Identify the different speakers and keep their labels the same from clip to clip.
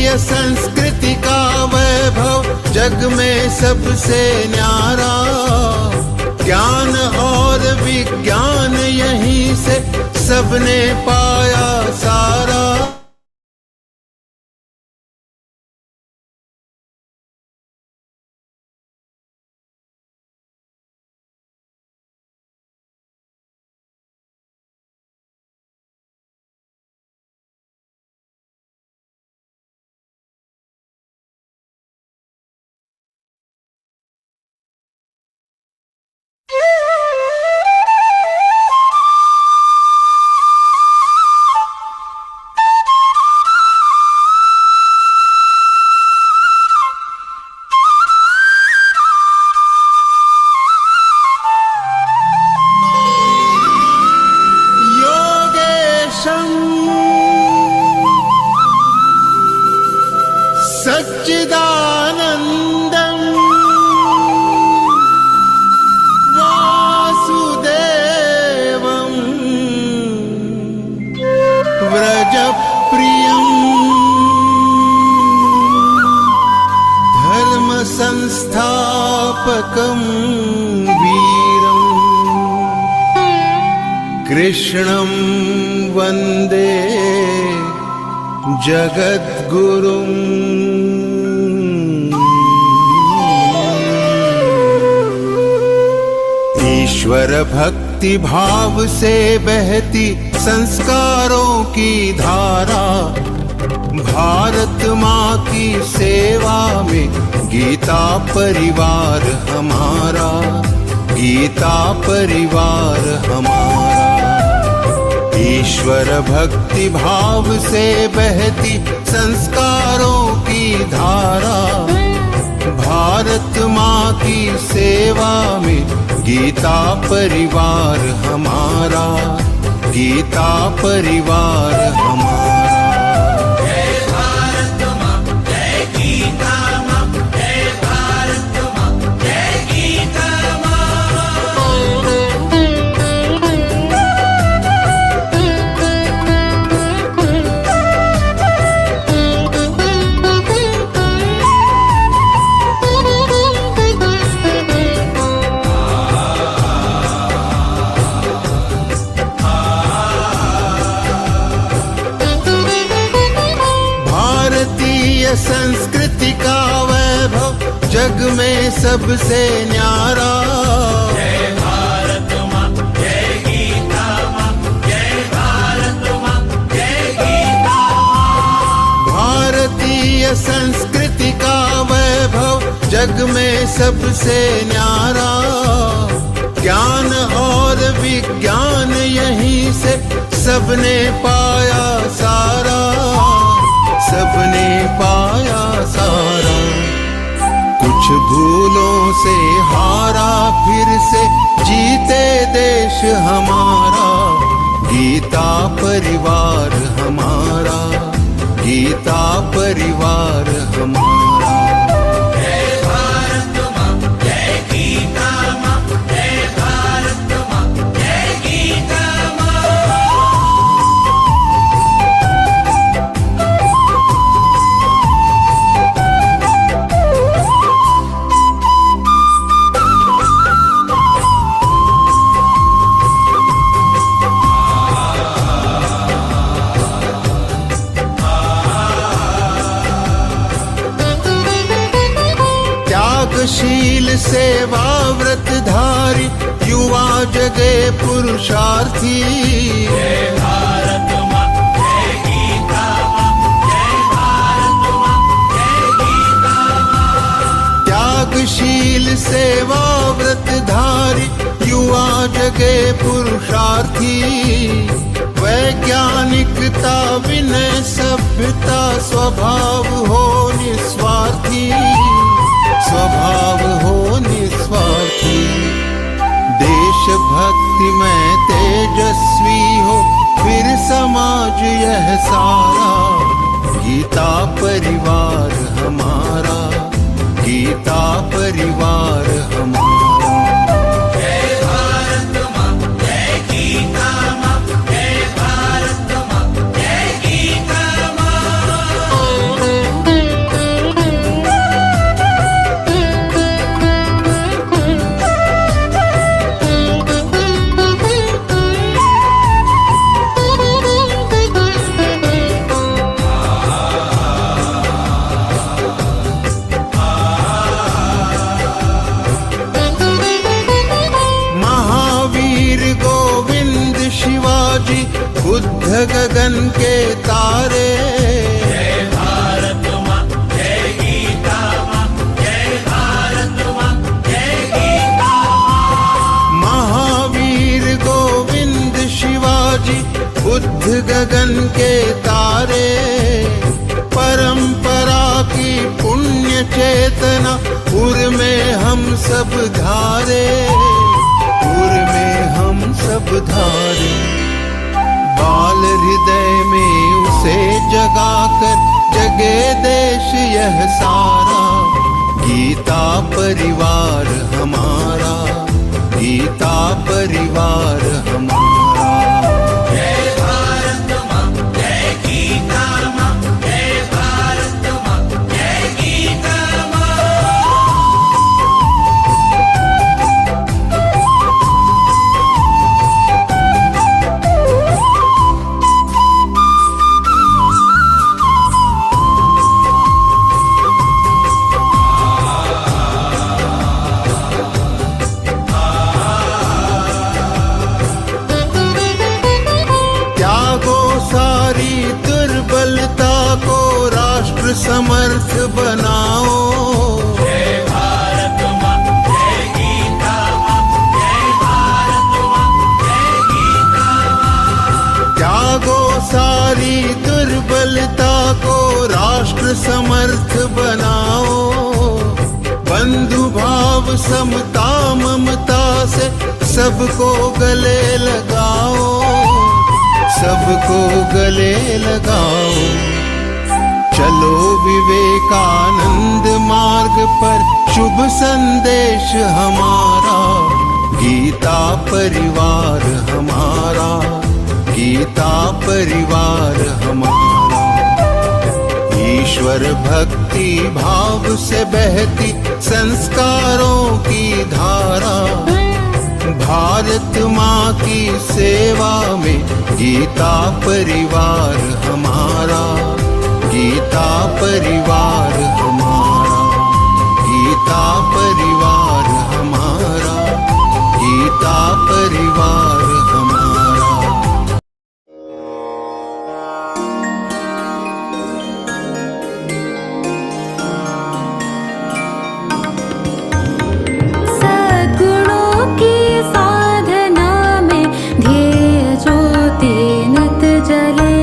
Speaker 1: भारतीय संस्कृति का वैभव जग में सबसे न्यारा, ज्ञान और विज्ञान यहीं से सबने पाया सारा। सच्चिदानन्दं वासुदेवं व्रजप्रियं धर्मसंस्थापकं वीरं कृष्णं वन्दे जगद्गुरुम्। ईश्वर भक्ति भाव से बहती संस्कारों की धारा, भारत माँ की सेवा में गीता परिवार हमारा, गीता परिवार हमारा। ईश्वर भक्ति भाव से बहती संस्कारों की धारा, भारत माँ की सेवा में गीता परिवार हमारा, गीता परिवार हमारा।
Speaker 2: जय भारत माँ, जय गीता माँ, जय भारत माँ, जय गीता माँ।
Speaker 1: संस्कृति का वैभव जग में सबसे न्यारा,
Speaker 2: जय भारत माँ, जय गीता माँ, जय भारत माँ, जय गीता माँ।
Speaker 1: भारतीय संस्कृति का वैभव जग में सबसे न्यारा, ज्ञान और विज्ञान यहीं से सबने पाया सारा, सबने पाया सारा। कुछ भूलों से हारा फिर से जीते देश हमारा, गीता परिवार हमारा, गीता परिवार हमारा।
Speaker 2: जय भारत माँ, जय गीता माँ, जय भारत माँ, जय गीता माँ।
Speaker 1: त्यागशील सेवा व्रतधारी युवा जगे पुरुषार्थी,
Speaker 2: जय भारत माँ, जय गीता माँ, जय भारत माँ, जय गीता माँ।
Speaker 1: त्यागशील सेवा व्रतधारी युवा जगे पुरुषार्थी, वैज्ञानिकता विनय सभ्यता स्वभाव हो निस्वार्थी, स्वभाव हो निस्वार्थी। देशभक्ति में तेजस्वी हो फिर समाज यह सारा, गीता परिवार हमारा, गीता परिवार हमारा।
Speaker 2: जय भारत माँ, जय गीता माँ, जय भारत माँ, जय गीता माँ।
Speaker 1: चेतना उर में हम सब धारे, उर में हम सब धारे। बाल हृदय में उसे जगाकर जगे देश यह सारा। गीता परिवार हमारा, गीता परिवार हमारा।
Speaker 2: जय भारत माँ, जय गीता माँ, जय भारत माँ, जय गीता माँ।
Speaker 1: त्यागो सारी दुर्बलता को राष्ट्र समर्थ बनाओ।
Speaker 2: जय भारत माँ, जय गीता माँ, जय भारत माँ, जय गीता माँ।
Speaker 1: त्यागो सारी दुर्बलता को राष्ट्र समर्थ बनाओ। बंधु भाव समता ममता से सबको गले लगाओ, सबको गले लगाओ। चलो विवेकानंद मार्ग पर शुभ संदेश हमारा। गीता परिवार हमारा, गीता परिवार हमारा। ईश्वर भक्ति भाव से बहती संस्कारों की धारा। भारत माँ की सेवा में गीता परिवार हमारा, गीता परिवार हमारा, गीता परिवार हमारा, गीता परिवार हमारा।
Speaker 3: सद्गुणों की साधना में ध्येय ज्योति नित जले।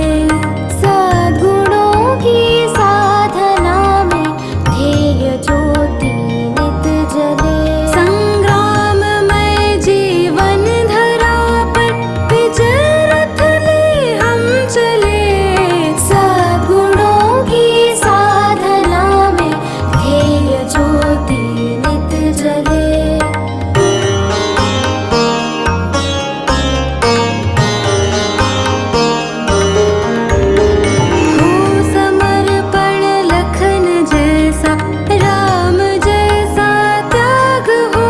Speaker 3: सद्गुणों की साधना में ध्येय ज्योति नित जले। संग्राममय जीवन धरा पर विजय रथ ले हम चले। सद्गुणों की साधना में ध्येय ज्योति नित जले। हो समर्पण लखन जैसा, राम जैसा त्याग हो।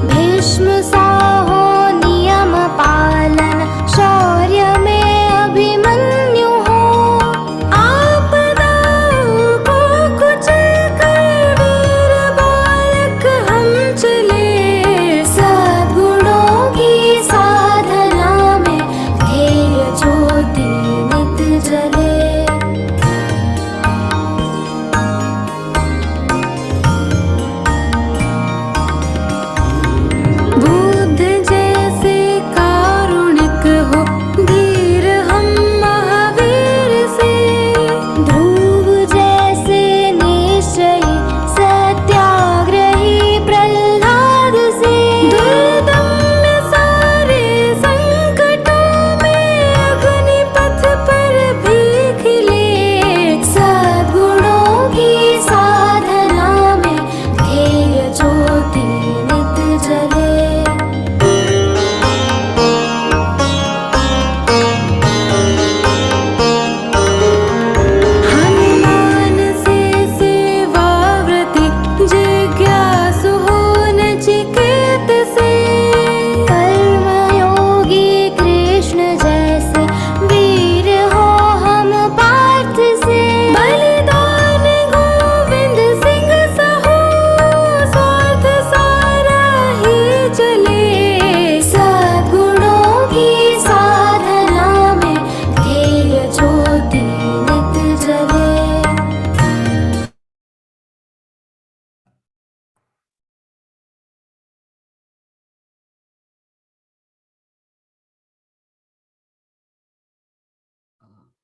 Speaker 3: भीष्म सा हो नियम पालन, शौर्य में अभिमन्यु हो। आपदाओं को कुचल कर वीर बालक हम चले। सद्गुणों की साधना में ध्येय ज्योति नित जले। बुद्ध जैसे कारुणिक हो, धीर हम महावीर से। ध्रुव जैसे निश्चयी, सत्याग्रही प्रहलाद से। दुर्दम्य सारे संकटों में अग्नि पथ पर भी खिले। सद्गुणों की साधना में ध्येय ज्योति नित जले। हनुमान से सेवाव्रती, जिज्ञासु हो नचिकेत से। कर्मयोगी कृष्ण जैसे, वीर हो हम पार्थ से। बलिदान गोविंद सिंह सहो, स्वार्थ सारा ही चले। सद्गुणों की साधना में ध्येय ज्योति नित जले।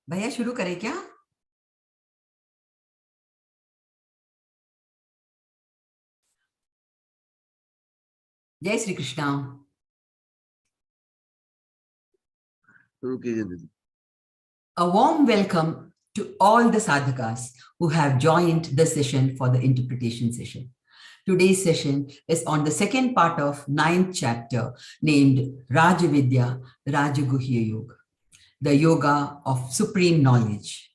Speaker 4: भैया शुरू करें क्या? Jai Shri Krishna. A warm welcome to all the sadhakas who have joined the session for the interpretation session. Today's session is on the second part of 9th chapter named Rajavidya Rajaguhya Yoga, the yoga of supreme knowledge.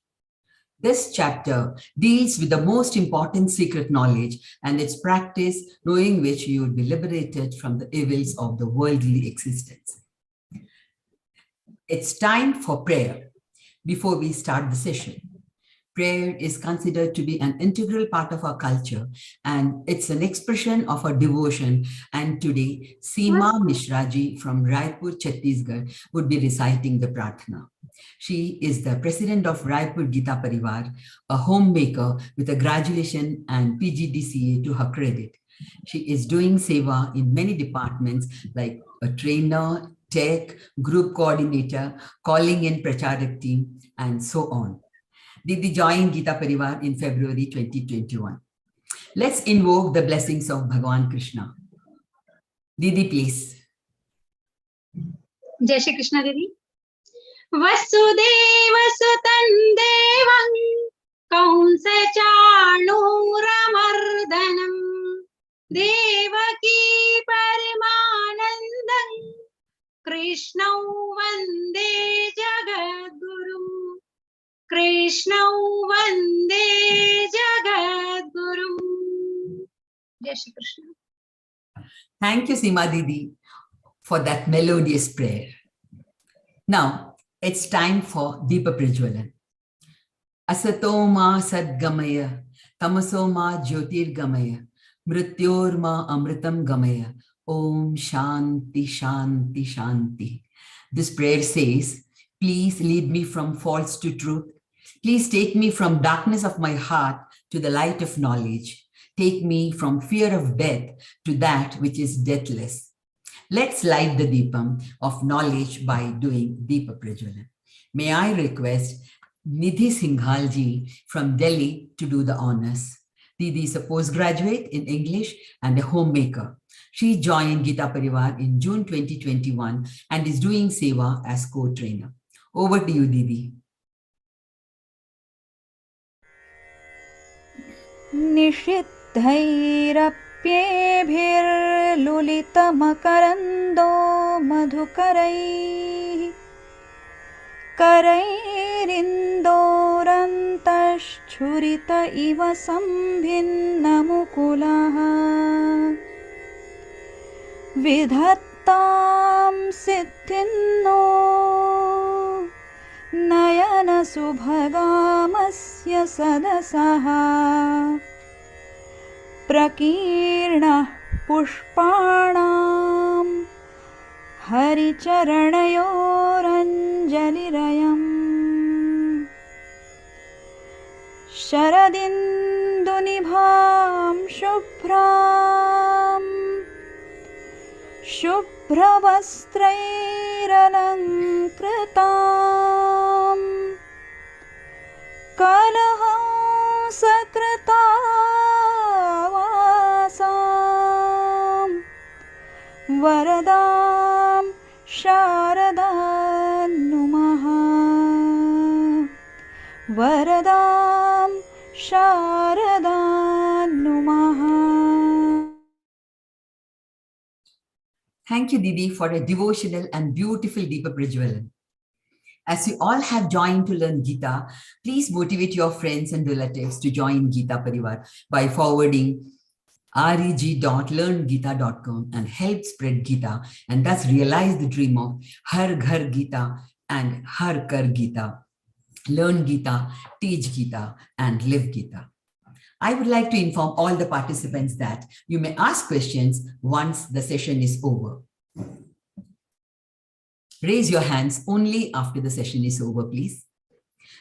Speaker 4: This chapter deals with the most important secret knowledge and its practice, knowing which you will be liberated from the evils of the worldly existence. It's time for prayer. Before we start the session, prayer is considered to be an integral part of our culture, and it's an expression of our devotion. And today, Seema Mishraji from Raipur, Chhattisgarh would be reciting the Prarthana. She is the president of Raipur Geeta Parivar, a homemaker with a graduation and PGDCA to her credit. She is doing seva in many departments like a trainer, tech, group coordinator, calling in Pracharak team, and so on. Didi joined Geeta Parivar in February 2021. Let's invoke the blessings of Bhagavan Krishna. Didi, please.
Speaker 5: Jai Shri Krishna Didi. Vasudeva Sutan Devam Kaunsa Chanuramardanam Devaki Parimanandam Krishna Vande Jagadgurum Krishna Vande Jagadgurum. Jai Shri Krishna.
Speaker 4: Thank you, Seema Didi, for that melodious prayer. Now, it's time for Deepa Prajwalan. Asatoma Sadgamaya, Tamasoma Jyotirgamaya, Mrityorma Amritam Gamaya, Om Shanti Shanti Shanti. This prayer says, please lead me from false to truth. Please take me from darkness of my heart to the light of knowledge. Take me from fear of death to that which is deathless. Let's light the Deepam of knowledge by doing Deepa Prajwalan. May I request Nidhi Singhalji from Delhi to do the honors. Didi is a postgraduate in English and a homemaker. She joined Geeta Parivar in June 2021 and is doing seva as co-trainer. Over to you, Didi.
Speaker 6: निषिद्धैरप्येभिर्लुलितमकरन्दो मधुकरैः करैरिन्दोरन्तश्छुरित इव सम्भिन्नमुकुलः विधत्तां सिद्धिन्नो नयनसुभगामस्य सदसः प्रकीर्णः पुष्पाणां हरिचरणयोरञ्जलिरयम् शरदिन्दुनिभां शुभ्रां शुभ्रवस्त्रैरलङ्कृतां कलहंसकृतावासां वरदां शारदां नुमः वरदां शारदां नुमः.
Speaker 4: Thank you, Didi, for a devotional and beautiful Deepa Prajwalan. As you all have joined to learn Geeta, please motivate your friends and relatives to join Geeta Parivar by forwarding reg.learngeeta.com and help spread Geeta and thus realize the dream of Har Ghar Geeta and Har Kar Geeta. Learn Geeta, teach Geeta, and live Geeta. I would like to inform all the participants that you may ask questions once the session is over. Raise your hands only after the session is over, please.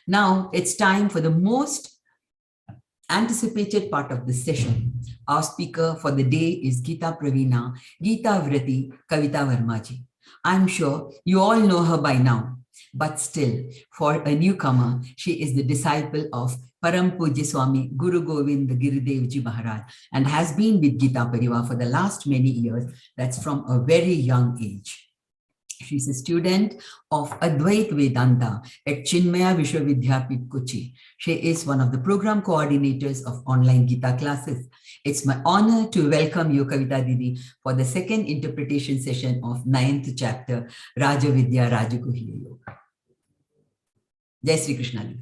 Speaker 4: Now it's time for the most anticipated part of this session. Our speaker for the day is Geeta Pravina, Geeta Vrati, Kavita Verma ji. I'm sure you all know her by now. But still, for a newcomer, she is the disciple of Param Pujya Swami Guru Govind Giridevji Ji Maharaj and has been with Geeta Parivar for the last many years. That's from a very young age. She's a student of Advait Vedanta at Chinmaya Vishwavidyapit, Kochi. She is one of the program coordinators of online Geeta classes. It's my honor to welcome you, Kavita Didi, for the second interpretation session of 9th chapter, Raja Vidya Rajaguhya Yoga. Jai Sri Krishna Didi.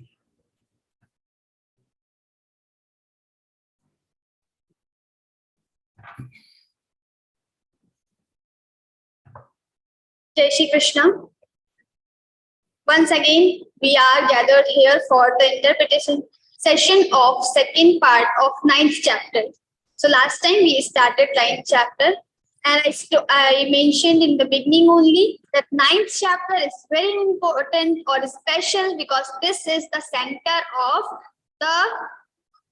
Speaker 7: Jai Shri Krishna. Once again, we are gathered here for the interpretation session of second part of 9th chapter. So last time we started 9th chapter, and I mentioned in the beginning only that 9th chapter is very important or special because this is the center of the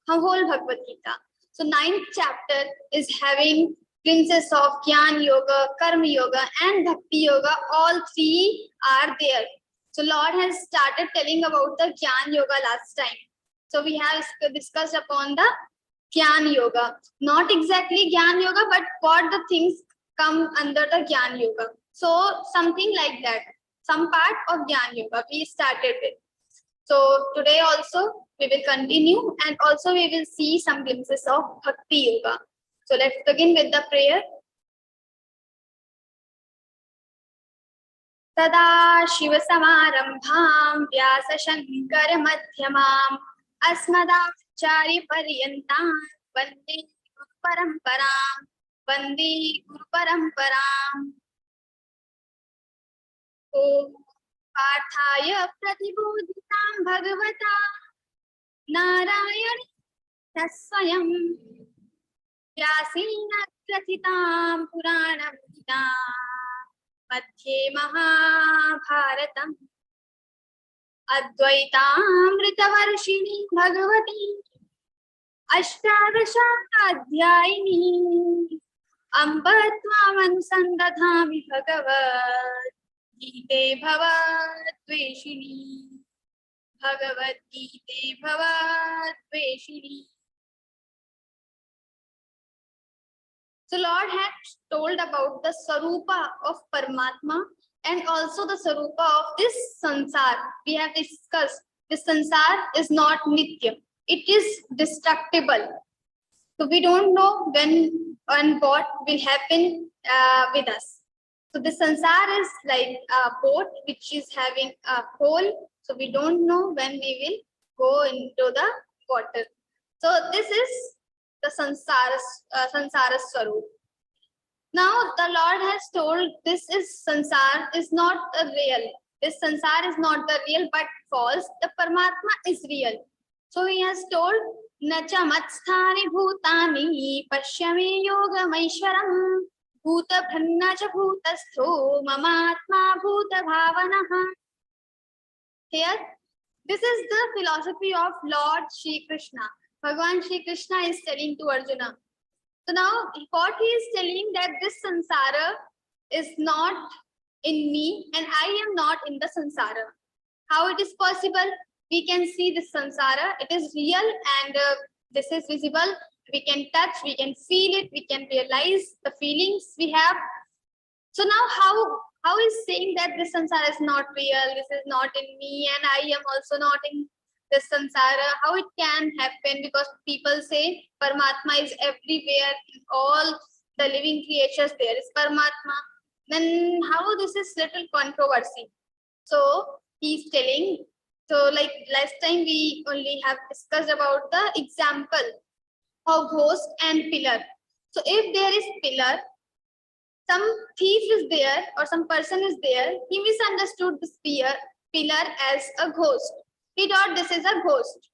Speaker 7: whole Bhagavad Gita. So 9th chapter is having glimpses of Jnana Yoga, Karma Yoga and Bhakti Yoga. All three are there. So Lord has started telling about the Jnana Yoga last time. So we have discussed upon the Jnana Yoga. Not exactly Jnana Yoga, but what the things come under the Jnana Yoga. So something like that. Some part of Jnana Yoga we started with. So today also we will continue and also we will see some glimpses of Bhakti Yoga. So let's begin with the prayer. Tada Shiva Samarambham Vyasa Shankara Madhyamam Asmadachari Paryantam Vande Guru Paramparam Vande Guru Paramparam. Om Parthaya Pratibodhitam Bhagavata Narayana Tasvayam Vyasena Kratitam Puranam Madhye Mahabharatam Advaitaamritavarshini Bhagavati Ashtadasha Adhyayini Ambatvamanusandadhami Bhagavad Gite Bhavatveshini Bhagavad Gite Bhavatveshini. So Lord had told about the Sarupa of Paramatma and also the Sarupa of this Sansar. We have discussed this Sansar is not Nitya. It is destructible. So we don't know when and what will happen with us. So the Sansar is like a boat which is having a hole. So we don't know when we will go into the water. So this is the Sansara Swarup. Now the Lord has told this is Sansar is not a real. This Sansar is not the real but false. The Paramatma is real. So he has told Nacha Matsthani Bhutani Pashyame Yoga Maishwaram Bhuta Bhannacha Bhutastho Mamatma Bhuta Bhavanaha. Here, this is the philosophy of Lord Shri Krishna. Bhagavan Shri Krishna is telling to Arjuna. So now what he is telling that this Sansara is not in me and I am not in the Sansara. How it is possible? We can see this Sansara. It is real and this is visible. We can touch, we can feel it, we can realize the feelings we have. So now how is saying that this Sansara is not real, this is not in me and I am also not in this Sansara? How it can happen? Because people say Paramatma is everywhere, in all the living creatures there is Paramatma. Then how this is little controversy? So he's telling, so like last time we only have discussed about the example of ghost and pillar. So if there is pillar, some thief is there or some person is there, he misunderstood this pillar as a ghost. He thought this is a ghost.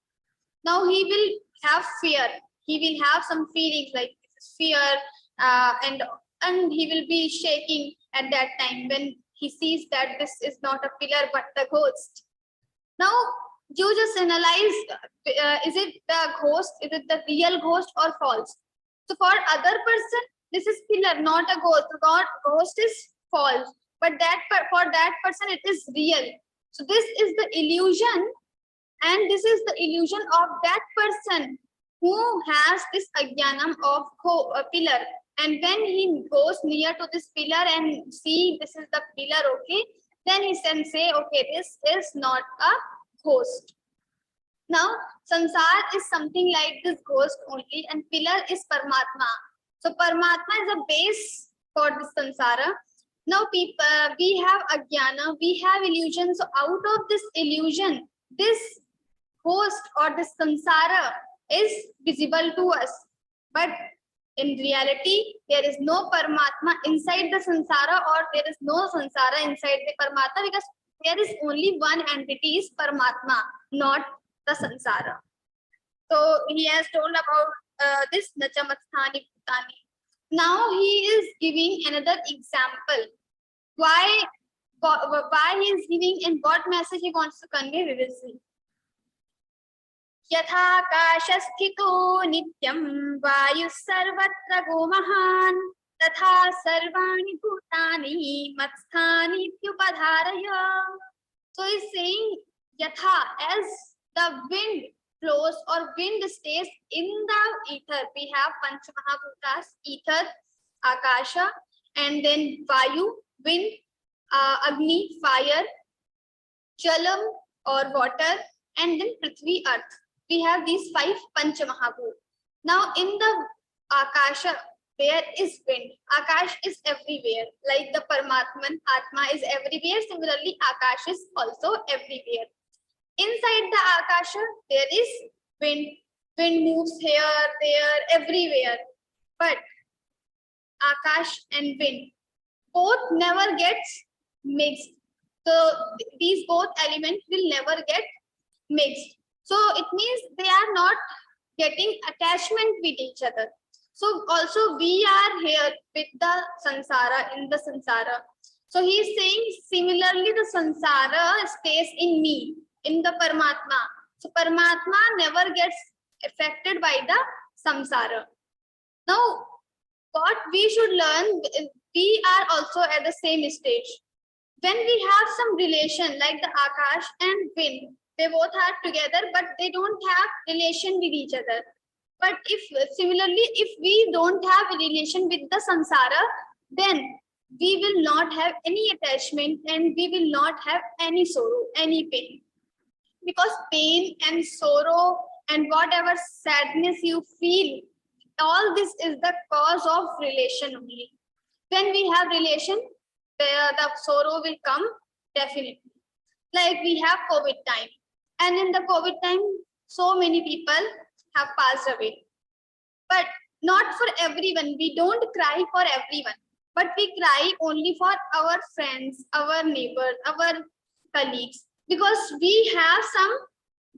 Speaker 7: Now he will have fear. He will have some feelings like fear and he will be shaking at that time when he sees that this is not a pillar but the ghost. Now you just analyze, is it the ghost? Is it the real ghost or false? So for other person, this is pillar, not a ghost. Ghost is false. But for that person, it is real. So this is the illusion, and this is the illusion of that person who has this ajnanam of a pillar. And when he goes near to this pillar and see this is the pillar, okay, then he can say, okay, this is not a ghost. Now, sansar is something like this ghost only, and pillar is Paramatma. So Paramatma is a base for this sansara. Now, people, we have ajnana, we have illusion. So out of this illusion, this ghost or this sansara is visible to us. But in reality, there is no Paramatma inside the sansara, or there is no sansara inside the Paramatma, because there is only one entity, is Paramatma, not the sansara. So he has told about this Nachamasthani Bhutani. Now he is giving another example. Why he is giving and what message he wants to convey, we will see. Yathakashasthito nityam vayu sarvatra gomahan tatha sarvani bhutani matsthani tyupadharaya. So he's saying yatha, as the wind flows or wind stays in the ether. We have Panch Mahabhutas, ether, Akasha, and then Vayu, wind, Agni, fire, Jalam or water, and then Prithvi, earth. We have these 5 Panch Mahabhut. Now in the Akasha, there is wind. Akash is everywhere. Like the Paramatman, Atma is everywhere. Similarly, Akash is also everywhere. Inside the Akasha, there is wind. Wind moves here, there, everywhere. But Akash and wind, both never gets mixed. So these both elements will never get mixed. So it means they are not getting attachment with each other. So also we are here with the sansara, in the sansara. So he is saying similarly the sansara stays in me, in the Paramatma. So Paramatma never gets affected by the samsara. Now what we should learn, we are also at the same stage. When we have some relation like the Akash and wind, they both are together, but they don't have relation with each other. But if similarly, if we don't have a relation with the samsara, then we will not have any attachment and we will not have any sorrow, any pain. Because pain and sorrow and whatever sadness you feel, all this is the cause of relation only. When we have relation, the sorrow will come definitely. Like we have COVID time, and in the COVID time, so many people have passed away. But not for everyone. We don't cry for everyone, but we cry only for our friends, our neighbors, our colleagues, because we have some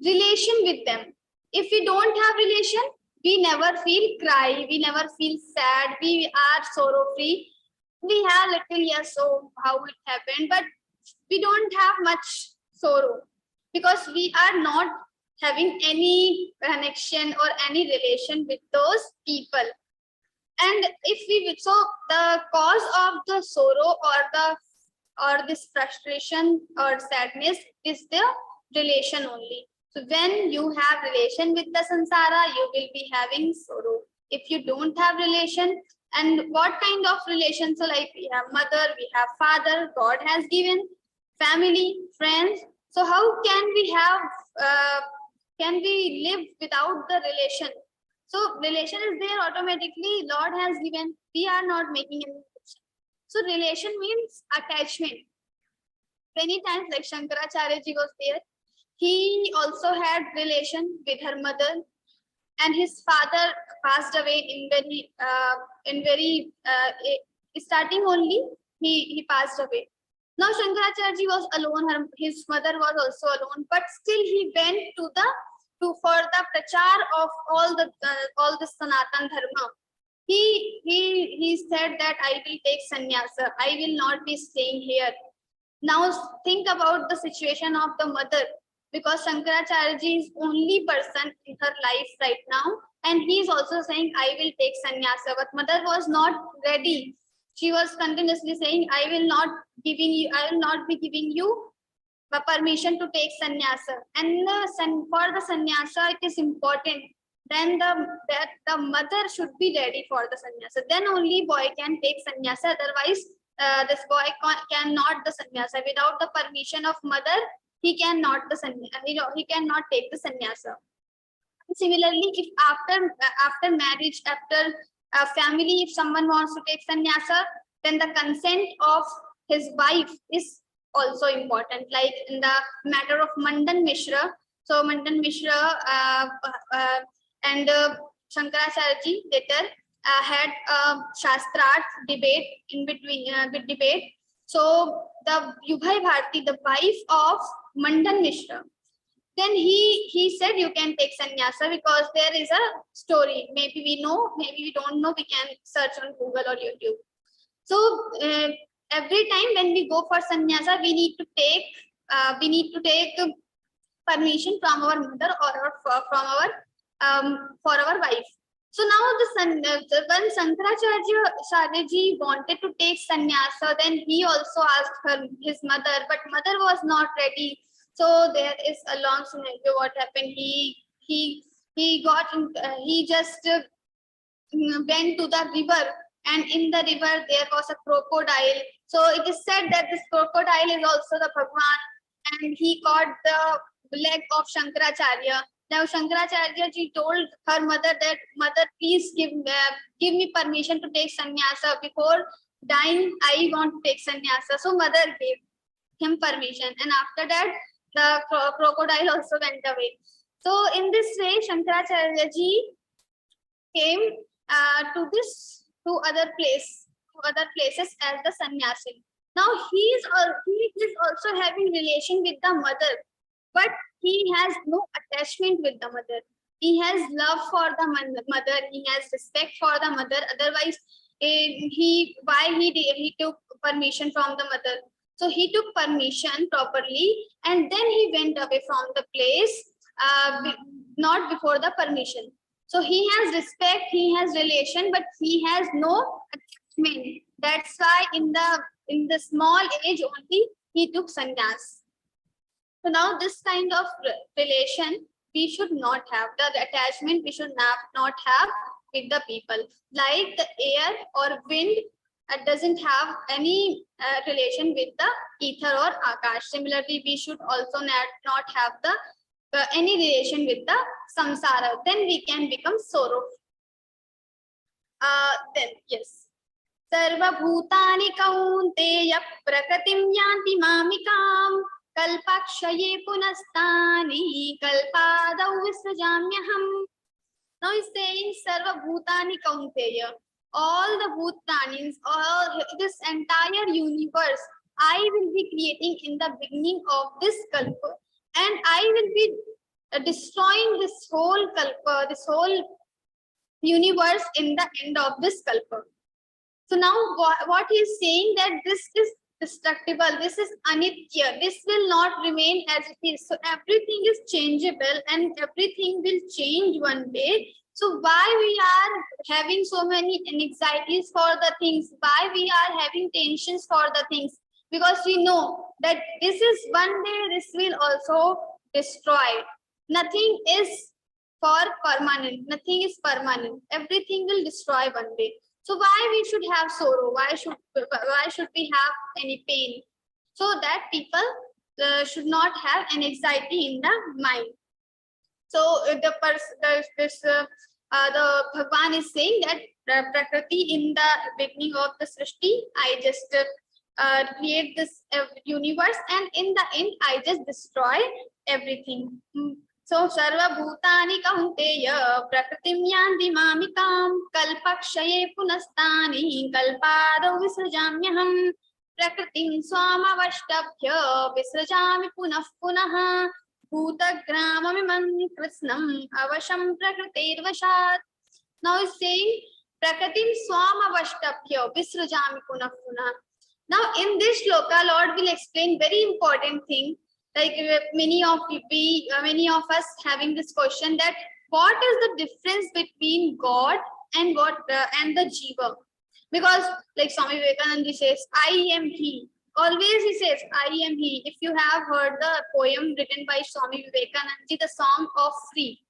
Speaker 7: relation with them. If we don't have relation, we never feel cry, we never feel sad, we are sorrow free. We have little, yes, so how it happened, but we don't have much sorrow because we are not having any connection or any relation with those people. And if we, so the cause of the sorrow or this frustration or sadness is the relation only. So when you have relation with the samsara, you will be having sorrow. If you don't have relation, and what kind of relation? So like we have mother, we have father, God has given, family, friends. So how can we have, can we live without the relation? So relation is there automatically, Lord has given, we are not making any relation. So relation means attachment. Many times like Shankaracharya ji was there, he also had relation with her mother, and his father passed away in very starting only, he passed away. Now Shankaracharya ji was alone, his mother was also alone, but still he went for the prachar of all the Sanatan Dharma. He said that I will take sannyasa, I will not be staying here. Now think about the situation of the mother, because Shankaracharya ji is only person in her life right now, and he is also saying I will take sannyasa, but mother was not ready. She was continuously saying I will not be giving you permission to take sannyasa, and for the sannyasa it is important. Then the mother should be ready for the sannyasa. Then only boy can take sannyasa. Otherwise, this boy cannot the sannyasa. Without the permission of mother, he cannot the sannyasa. He cannot take the sannyasa. Similarly, if after marriage, after family, if someone wants to take sannyasa, then the consent of his wife is also important. Like in the matter of Mandan Mishra. So Mandan Mishra and Shankaracharya ji later had a Shastrat debate in between with debate. So the Yubhai Bharti, the wife of Mandan Mishra, then he said you can take sannyasa because there is a story. Maybe we know, maybe we don't know. We can search on Google or YouTube. So every time when we go for sannyasa, we need to take permission from our mother or for our wife. So now when Shankaracharya ji wanted to take sannyasa, then he also asked his mother, but mother was not ready. So there is a long scenario. What happened? He just went to the river, and in the river there was a crocodile. So it is said that this crocodile is also the Bhagwan, and he caught the leg of Shankaracharya. Now Shankaracharya ji told her mother that, mother, please give me permission to take sannyasa. Before dying, I want to take sannyasa. So mother gave him permission, and after that the crocodile also went away. So in this way, Shankaracharya ji came to other places as the sannyasi. Now he is also having relation with the mother, but he has no attachment with the mother. He has love for the mother. He has respect for the mother. Otherwise, he took permission from the mother. So he took permission properly, and then he went away from the place, not before the permission. So he has respect, he has relation, but he has no attachment. That's why in the small age only he took sannyas. So now this kind of relation we should not have. The attachment we should not have with the people. Like the air or wind doesn't have any relation with the ether or akash. Similarly, we should also not have any relation with the samsara. Then we can become sorrow. Then yes. Sarva bhutani kaunteya prakritim yanti mamikam kalpakshaye punastani kalpadau visrajamyaham. Now he's saying Sarva bhutani kaunteya. All the bhutanis, all this entire universe, I will be creating in the beginning of this kalpa, and I will be destroying this whole kalpa, this whole universe in the end of this kalpa. So now what he is saying, that this is destructible, this is anitya, this will not remain as it is. So everything is changeable and everything will change one day. So why we are having so many anxieties for the things? Why we are having tensions for the things? Because we know that this is one day, this will also destroy. Nothing is for permanent. Nothing is permanent. Everything will destroy one day. So why we should have sorrow? Why should we have any pain? So that people should not have an anxiety in the mind. So the Bhagwan is saying that Prakriti, in the beginning of the Srishti, I just create this universe, and in the end I just destroy everything. So Sarva Bhutani Kaunteya Prakritim Yanti Mamikam Kalpakshaye Punastani Kalpadau Visrajamyaham Prakritim Swamavashtabhya Visrajami Punah Punaha Bhutagramamimam Krishnam Avasham Prakritir Vashat. Now he's saying Prakritim Swamavashtabhya Visrajami Punah Punah. Now in this shloka, Lord will explain very important thing. Like many of us having this question, that what is the difference between God and and the Jiva? Because like Swami Vivekananda says, I am He. Always he says, I am he. If you have heard the poem written by Swami Vivekananda, the Song of Free.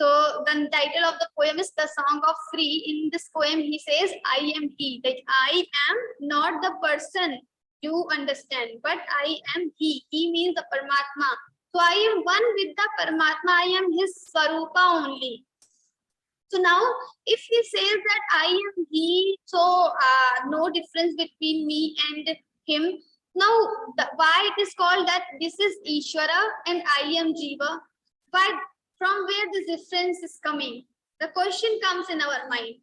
Speaker 7: So the title of the poem is The Song of Free. In this poem, he says, I am he. Like, I am not the person you understand, but I am he. He means the Paramatma. So I am one with the Paramatma. I am his Swarupa only. So now, if he says that I am he, so no difference between me and him. Now, why it is called that this is Ishvara and I am Jiva? Why? From where this difference is coming? The question comes in our mind.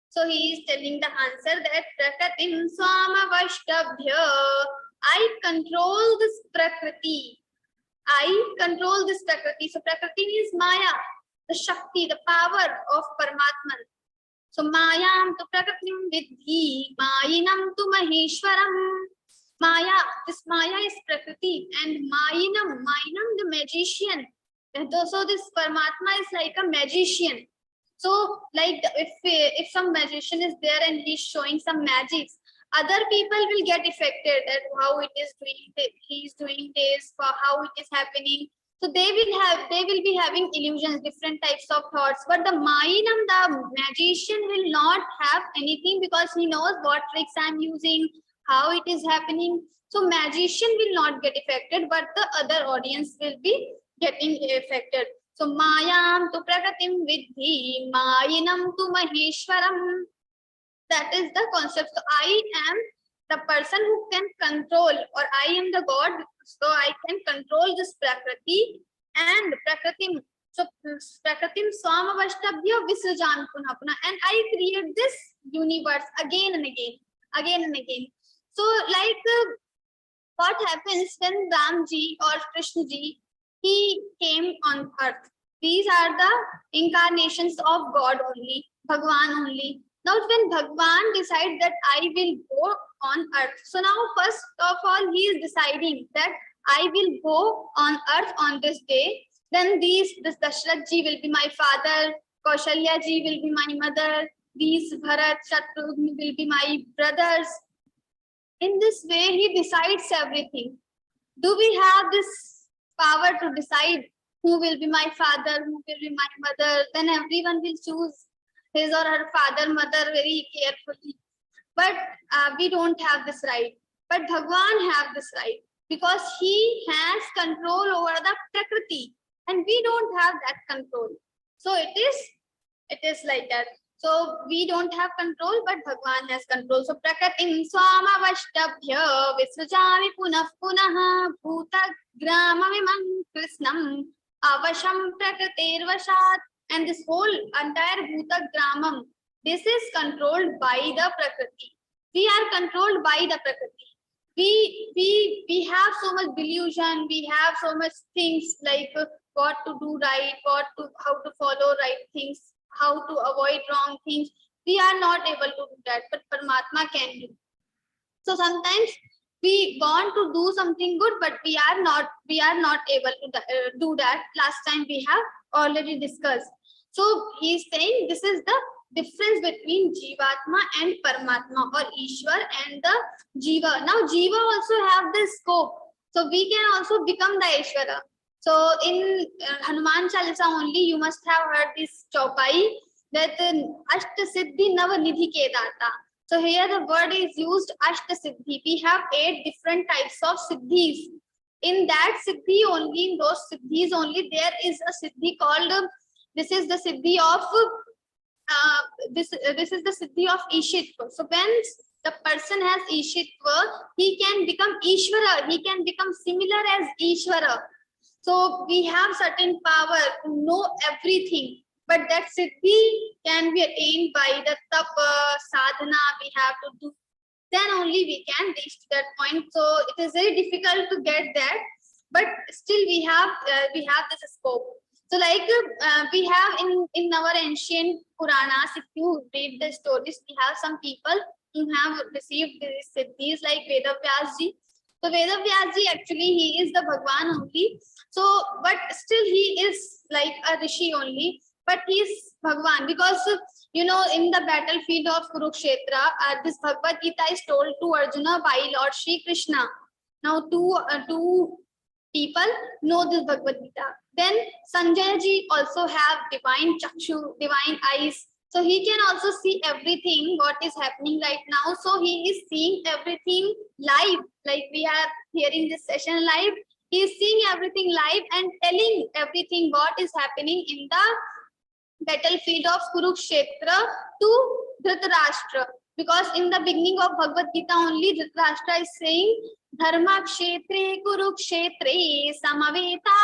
Speaker 7: So he is telling the answer that Prakatim Swamavashtabhya. I control this Prakriti. I control this Prakriti. So Prakriti is Maya, the Shakti, the power of Paramatman. So Mayam tu Prakatim Vidhi, Mayinam tu Maheshwaram. Maya, this Maya is Prakriti, and Mayinam, the magician. So this Paramatma is like a magician. So like if some magician is there and he's showing some magics, other people will get affected at how it is doing, he's doing this, for how it is happening. So they will be having illusions, different types of thoughts. But the Mayinam, the magician, will not have anything because he knows what tricks I'm using, how it is happening. So magician will not get affected, but the other audience will be getting affected. So Mayam tu Prakatim Vidhi, Mayinam tu Maheshwaram. That is the concept. So I am the person who can control, or I am the God, so I can control this Prakriti and Prakratim. So Prakratim Swamavashtabhya Visrajam Punha Punha. And I create this universe again and again. So like what happens when Ramji or Krishnaji, he came on earth. These are the incarnations of God only, Bhagwan only. Now when Bhagwan decides that I will go on earth, so now first of all he is deciding that I will go on earth on this day. Then this Dashrath ji will be my father, Kaushalya ji will be my mother, these Bharat, Shatrugna will be my brothers. In this way he decides everything. Do we have this power to decide who will be my father, who will be my mother? Then everyone will choose his or her father, mother very carefully. But we don't have this right. But Bhagwan have this right because he has control over the Prakriti and we don't have that control. So it is like that. So we don't have control, but Bhagwan has control. So Prakatim Swamavashtabhya Visrajami Punah Punaha Bhuta Gramamimam Krishnam Avasham Prakatir Vashat. And this whole entire Bhuta Gramam, this is controlled by the Prakriti. We are controlled by the Prakriti. We have so much delusion, we have so much things like what to do right, how to follow right things, how to avoid wrong things. We are not able to do that, but Paramatma can do. So sometimes we want to do something good, but we are not able to do that. Last time we have already discussed. So he is saying this is the difference between Jivatma and Paramatma, or Ishwar and the Jiva. Now Jiva also have this scope. So we can also become the Ishvara. So in Hanuman Chalisa only, you must have heard this chaupai that Ashta Siddhi Nava Nidhi Ke Data. So here the word is used Ashta Siddhi. We have 8 different types of Siddhis. In that Siddhi only, in those Siddhis only, there is a Siddhi called, this is the Siddhi of, this is the Siddhi of Ishitva. So when the person has Ishitva, he can become Ishvara. He can become similar as Ishvara. So we have certain power to know everything, but that siddhi can be attained by the tapa, sadhana we have to do. Then only we can reach to that point. So it is very difficult to get that, but still we have this scope. So like we have in our ancient Puranas, if you read the stories, we have some people who have received these siddhis like Vedavyasji. So Vedavyasji actually he is the Bhagwan only. So but still he is like a rishi only. but he's Bhagwan because you know in the battlefield of Kurukshetra, this Bhagavad Gita is told to Arjuna by Lord Shri Krishna. Now two people know this Bhagavad Gita. Then Sanjay ji also have divine chakshu, divine eyes. So he can also see everything what is happening right now. So he is seeing everything live, like we are hearing this session live. He is seeing everything live and telling everything what is happening in the battlefield of Kurukshetra to Dhritarashtra. Because in the beginning of Bhagavad Gita only Dhritarashtra is saying Dharma Kshetre Kurukshetre Samaveta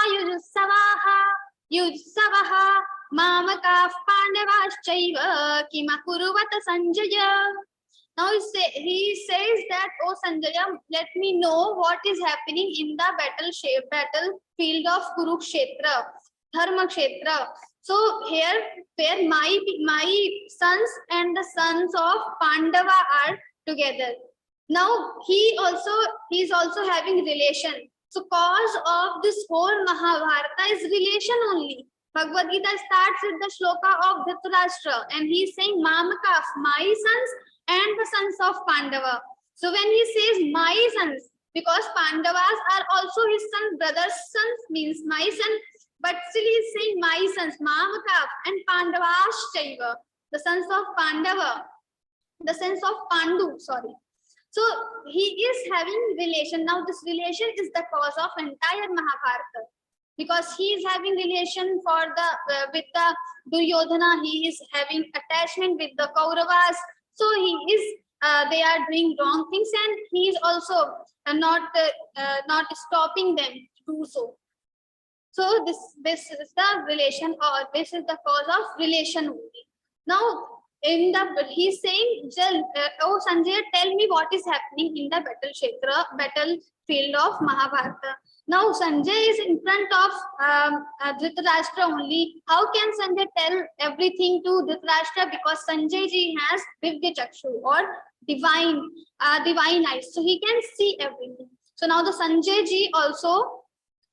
Speaker 7: Yujsavaha Mamaka Pandavaschaiva Kima Kuruvata Sanjaya. Now he says that, oh Sanjaya, let me know what is happening in the battlefield of Kurukshetra, Dharma Kshetra. So here where my sons and the sons of Pandava are together. Now he is also having relation. So cause of this whole Mahabharata is relation only. Bhagavad Gita starts with the shloka of Dhritarashtra and he is saying Mamaka, my sons and the sons of Pandava. So when he says my sons, because Pandavas are also his son, brother's sons means my son, but still he is saying my sons, Mamaka and Pandavaschaiva, the sons of Pandava, the sons of Pandu, sorry. So he is having relation. Now this relation is the cause of entire Mahabharata. Because he is having relation for the with the Duryodhana, he is having attachment with the Kauravas. So he is they are doing wrong things, and he is also not stopping them to do so. So this is the relation, or this is the cause of relation only. Now in the he's saying, oh Sanjay, tell me what is happening in the battlefield of Mahabharata. Now Sanjay is in front of Dhritarashtra only. How can Sanjay tell everything to Dhritarashtra? Because Sanjay ji has Divya Chakshu or divine eyes. So he can see everything. So now the Sanjay ji also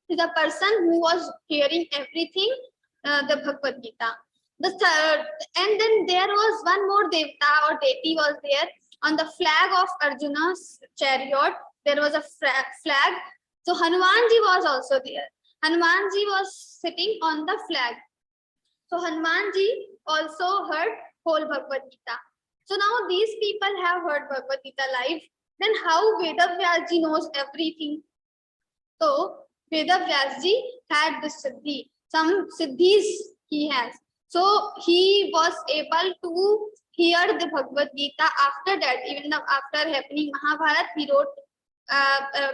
Speaker 7: is a person who was hearing everything, the Bhagavad Gita. The third, and then there was one more Devta or deity was there on the flag of Arjuna's chariot. There was a flag. So Hanumanji was also there. Hanumanji was sitting on the flag. So Hanumanji also heard whole Bhagavad Gita. So now these people have heard Bhagavad Gita live. Then how Vedavyasji knows everything? So Vedavyasji had this siddhi. Some siddhis he has. So he was able to hear the Bhagavad Gita after that. Even after happening Mahabharata, he wrote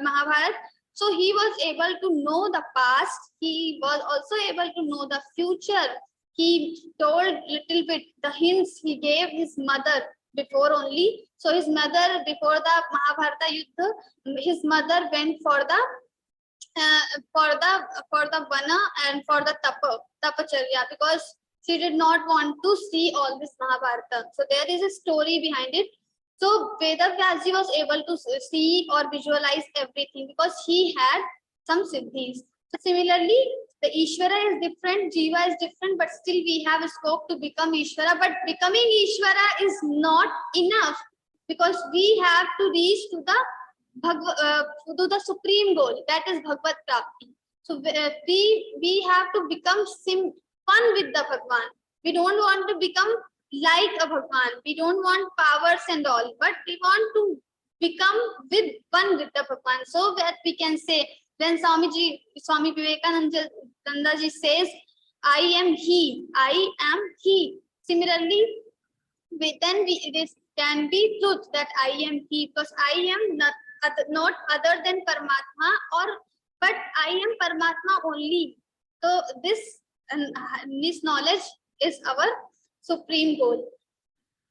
Speaker 7: Mahabharata. So he was able to know the past. He was also able to know the future. He told little bit the hints he gave his mother before only. So his mother, before the Mahabharata Yuddha, his mother went for the vana and for the tapacharya, because she did not want to see all this Mahabharata. So there is a story behind it. So Vedavyasji was able to see or visualize everything because he had some siddhis. So similarly, the Ishvara is different, Jiva is different, but still we have a scope to become Ishvara. But becoming Ishvara is not enough, because we have to reach to the supreme goal, that is Bhagavad Prapti. So we have to become one with the Bhagwan. We don't want to become like a Bhagwan. We don't want powers and all, but we want to become one with the Bhagwan. So that we can say, when Swami Vivekananda ji says, I am he, I am he. Similarly, this can be truth that I am he, because I am not other than Paramatma, but I am Paramatma only. So this knowledge is our supreme goal.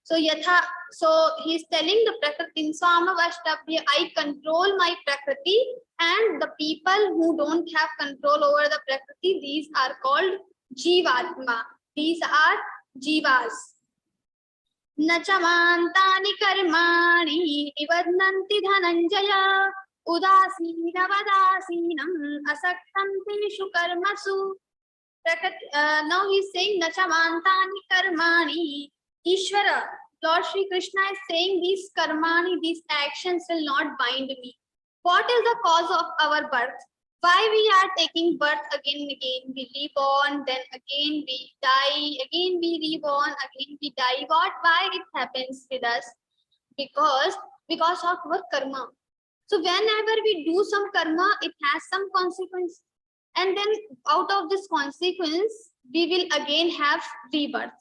Speaker 7: So he's telling the Prakriti, Swamavashtabhya, I control my Prakriti, and the people who don't have control over the Prakriti, these are called Jivatma. These are Jivas. Nachamantani karmani nivadnanti dhananjaya udasina vadasinam asaktam teshu karmasu now he's saying Nachamantani karmani Ishvara. Lord Shri Krishna is saying these karmani, these actions will not bind me. What is the cause of our birth? Why we are taking birth again and again? We reborn, then again we die, again we reborn, again we die. Why it happens with us? Because of our karma. So whenever we do some karma, it has some consequence. And then out of this consequence, we will again have rebirth.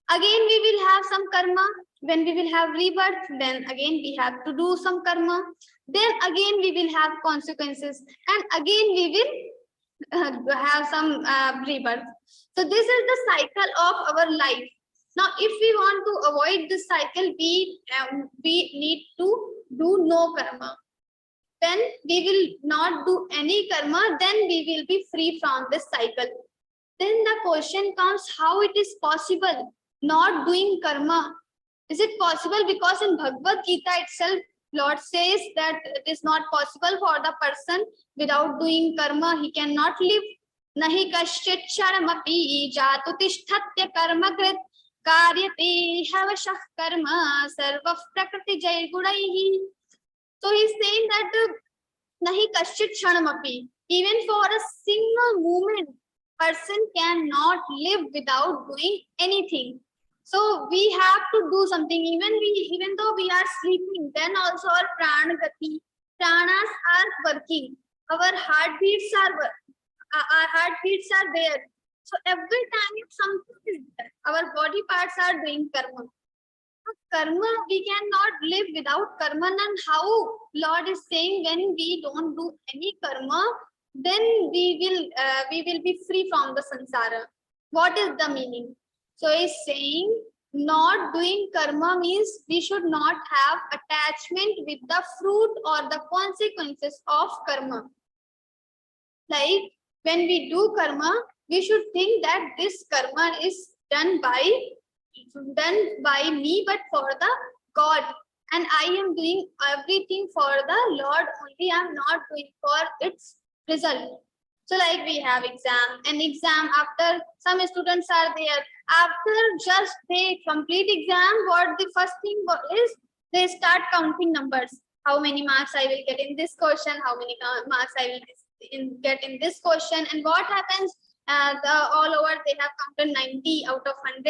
Speaker 7: Again, we will have some karma. When we will have rebirth, then again we have to do some karma. Then again we will have consequences. And again we will have some rebirth. So this is the cycle of our life. Now, if we want to avoid this cycle, we need to do no karma. When we will not do any karma, then we will be free from this cycle. Then the question comes, how it is possible not doing karma? Is it possible? Because in Bhagavad-Gītā itself, Lord says that it is not possible for the person without doing karma. He cannot live. Nahi kaschit charamapi jatu tishthatya karmakrit karyate havashah karma sarva prakriti jay gudaihi. So he's saying that nahi kaschit kshanamapi, even for a single moment, person cannot live without doing anything. So we have to do something. Even though we are sleeping, then also our pranagati, pranas are working. Our heartbeats are there. So every time if something is there, our body parts are doing karma. Karma, we cannot live without karma. And how Lord is saying, when we don't do any karma, then we will be free from the samsara. What is the meaning? So he's saying not doing karma means we should not have attachment with the fruit or the consequences of karma. Like when we do karma, we should think that this karma is done by me, but for the God. And I am doing everything for the Lord only. I am not doing for its result. So like we have an exam, after some students are there, after just they complete exam, what the first thing is, they start counting numbers. How many marks I will get in this question, how many marks I will get in this question. And what happens, all over they have counted 90 out of 100.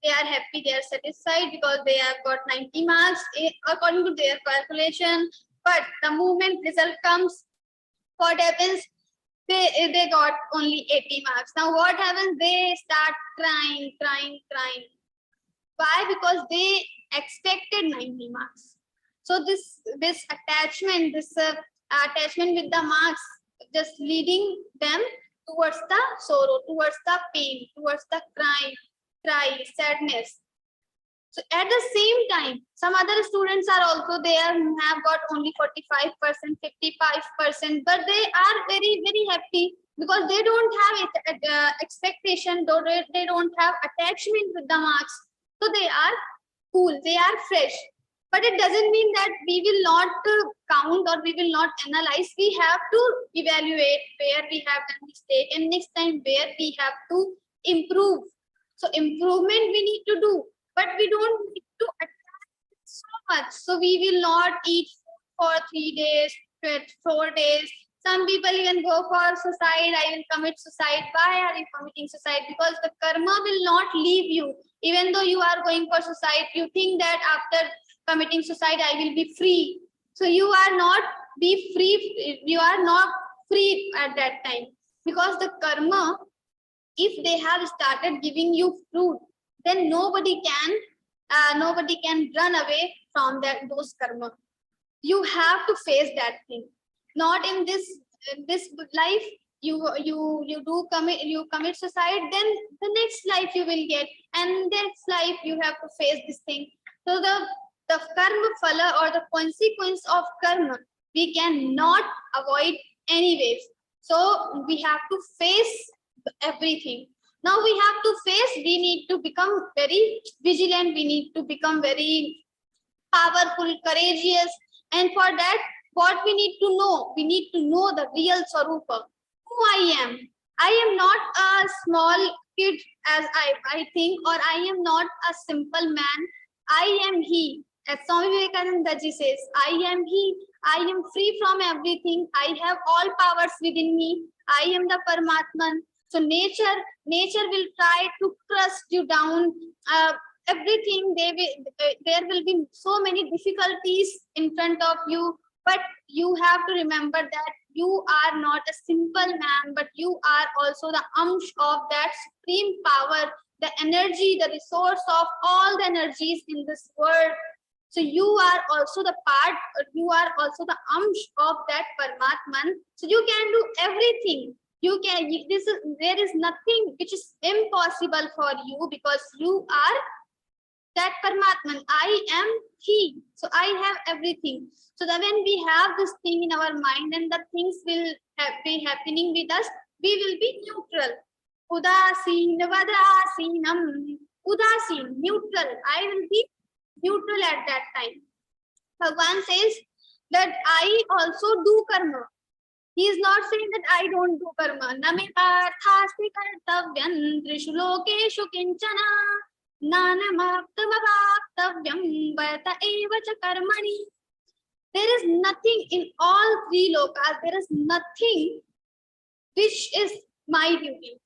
Speaker 7: They are happy, they are satisfied because they have got 90 marks according to their calculation. But the moment result comes, what happens? They got only 80 marks. Now what happens? They start crying. Why? Because they expected 90 marks. So this attachment, attachment with the marks, just leading them towards the sorrow, towards the pain, towards the cry, sadness. So at the same time, some other students are also there who have got only 45%, 55%, but they are very, very happy because they don't have expectation, they don't have attachment with the marks. So they are cool, they are fresh. But it doesn't mean that we will not count or we will not analyze. We have to evaluate where we have done mistake and next time where we have to improve. So improvement we need to do. But we don't need to attach so much. So we will not eat for 3 days, 4 days. Some people even go for suicide. I will commit suicide. Why are you committing suicide? Because the karma will not leave you. Even though you are going for suicide, you think that after committing suicide, I will be free. So you are not be free. You are not free at that time. Because the karma, if they have started giving you fruit, then nobody can run away from those karma. You have to face that thing. Not in this life. You commit suicide. Then the next life you will get, and next life you have to face this thing. So the karma phala or the consequence of karma we cannot avoid anyways. So we have to face everything. Now we have to face, we need to become very vigilant, we need to become very powerful, courageous. And for that, what we need to know? We need to know the real Sarupa. Who I am. I am not a small kid as I think, or I am not a simple man. I am He. As Swami Vivekananda ji says, I am He. I am free from everything. I have all powers within me. I am the Paramatman. So nature will try to crush you down. Everything there will be so many difficulties in front of you, but you have to remember that you are not a simple man, but you are also the of that supreme power, the energy, the resource of all the energies in this world. So you are also the part, you are also the of that Paramatman. So you can do everything. There is nothing which is impossible for you, because you are that Paramatman. I am He. So I have everything. So that when we have this thing in our mind, and the things will be happening with us, we will be neutral. Udasin, Vadasinam, Udasin, neutral. I will be neutral at that time. Bhagwan says that I also do karma. He is not saying that I don't do karma. Namitarthasti kartavyam trishu lokeshu kinchana nanamaptamavaptavyam vayata eva cha karmani. There is nothing in all three lokas. There is nothing which is my duty.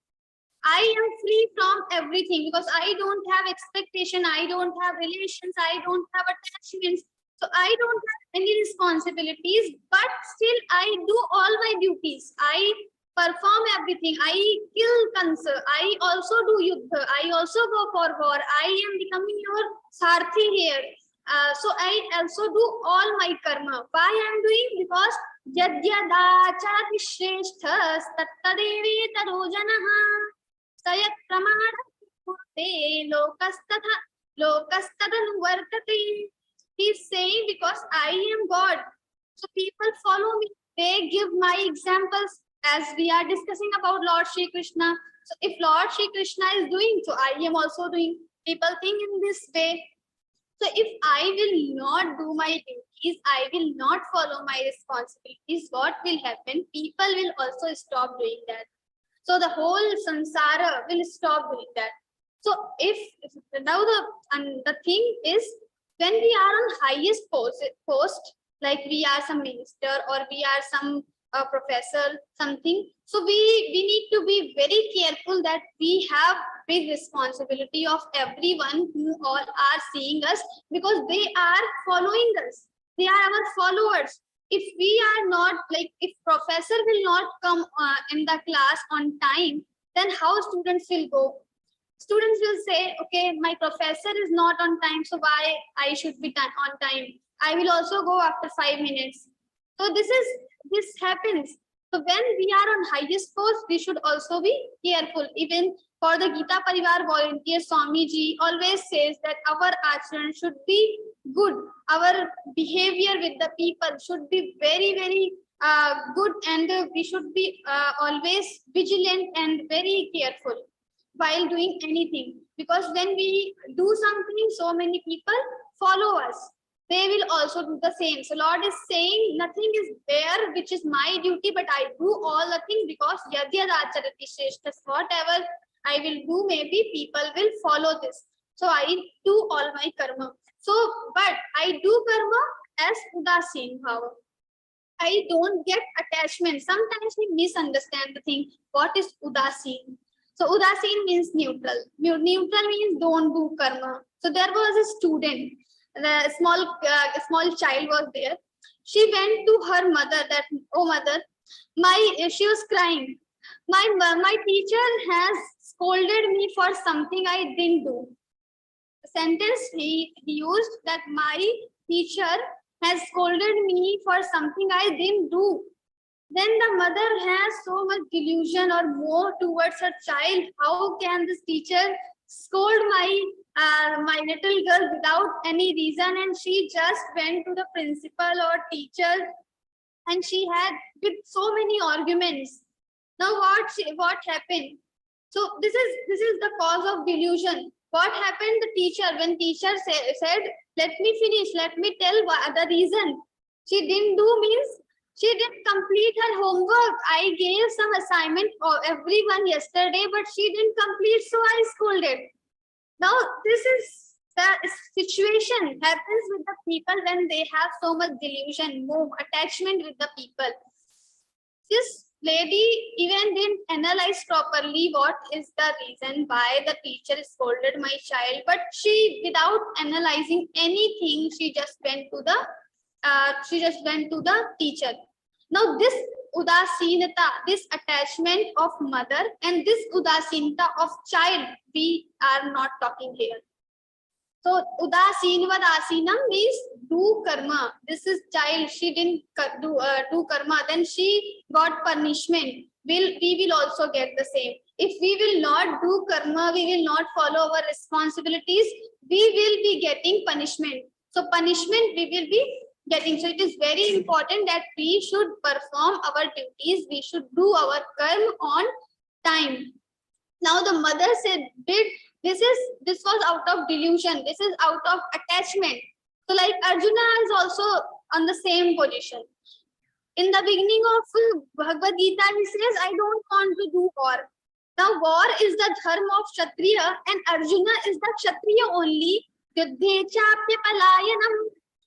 Speaker 7: I am free from everything, because I don't have expectation, I don't have relations, I don't have attachments. So I don't have any responsibilities, but still I do all my duties. I perform everything. I kill cancer. I also do yuddha. I also go for war. I am becoming your sarthi here. So I also do all my karma. Why I am doing? Because yadyadachati shreshthas tattadevi tarojanaha sayat pramana lokastadanu vartate. He is saying, because I am God, so people follow me. They give my examples, as we are discussing about Lord Shri Krishna. So if Lord Shri Krishna is doing, so I am also doing. People think in this way. So if I will not do my duties, I will not follow my responsibilities, what will happen? People will also stop doing that. So the whole samsara will stop doing that. So if now the thing is, when we are on highest post, like we are some minister or we are some professor, something, so we need to be very careful that we have big responsibility of everyone who all are seeing us, because they are following us. They are our followers. If we are not, like, if professor will not come in the class on time, then how students will go? Students will say, okay, my professor is not on time, so why I should be on time? I will also go after 5 minutes. So this happens. So when we are on highest post, we should also be careful. Even for the Geeta Parivar volunteer, Swami ji always says that our acharan should be good. Our behavior with the people should be very, very good, and we should be always vigilant and very careful while doing anything, because when we do something, so many people follow us. They will also do the same. So Lord is saying, nothing is there which is my duty, but I do all the thing, because yadyadacharati shreshthas, whatever I will do, maybe people will follow this. So I do all my karma. So, but I do karma as udasin bhava. I don't get attachment. Sometimes we misunderstand the thing. What is udasin? So udasin means neutral. Neutral means don't do karma. So there was a student, the small child was there. She went to her mother that, oh mother, she was crying. My teacher has scolded me for something I didn't do. The sentence he used, that my teacher has scolded me for something I didn't do. Then the mother has so much delusion or more towards her child. How can this teacher scold my little girl without any reason? And she just went to the principal or teacher, and she had with so many arguments. Now what happened? So this is the cause of delusion. What happened? The teacher, when teacher said, let me finish, let me tell the reason. She didn't do means She didn't complete her homework. I gave some assignment for everyone yesterday, but she didn't complete, so I scolded. Now, this is the situation happens with the people when they have so much delusion, more attachment with the people. This lady even didn't analyze properly what is the reason why the teacher scolded my child, but she, without analyzing anything, she just went to the teacher. Now this udasinata, this attachment of mother and this udasinata of child, we are not talking here. So udasinvadasinam means do karma. This is child, she didn't do karma, then she got punishment. We will also get the same. If we will not do karma, we will not follow our responsibilities, we will be getting punishment. So punishment we will be getting. So it is very important that we should perform our duties, we should do our karma on time. Now the mother said, this was out of delusion, this is out of attachment. So like Arjuna is also on the same position. In the beginning of Bhagavad Gita, he says, I don't want to do war. Now war is the dharma of Kshatriya and Arjuna is the Kshatriya only. Yuddhe chapya palayanam.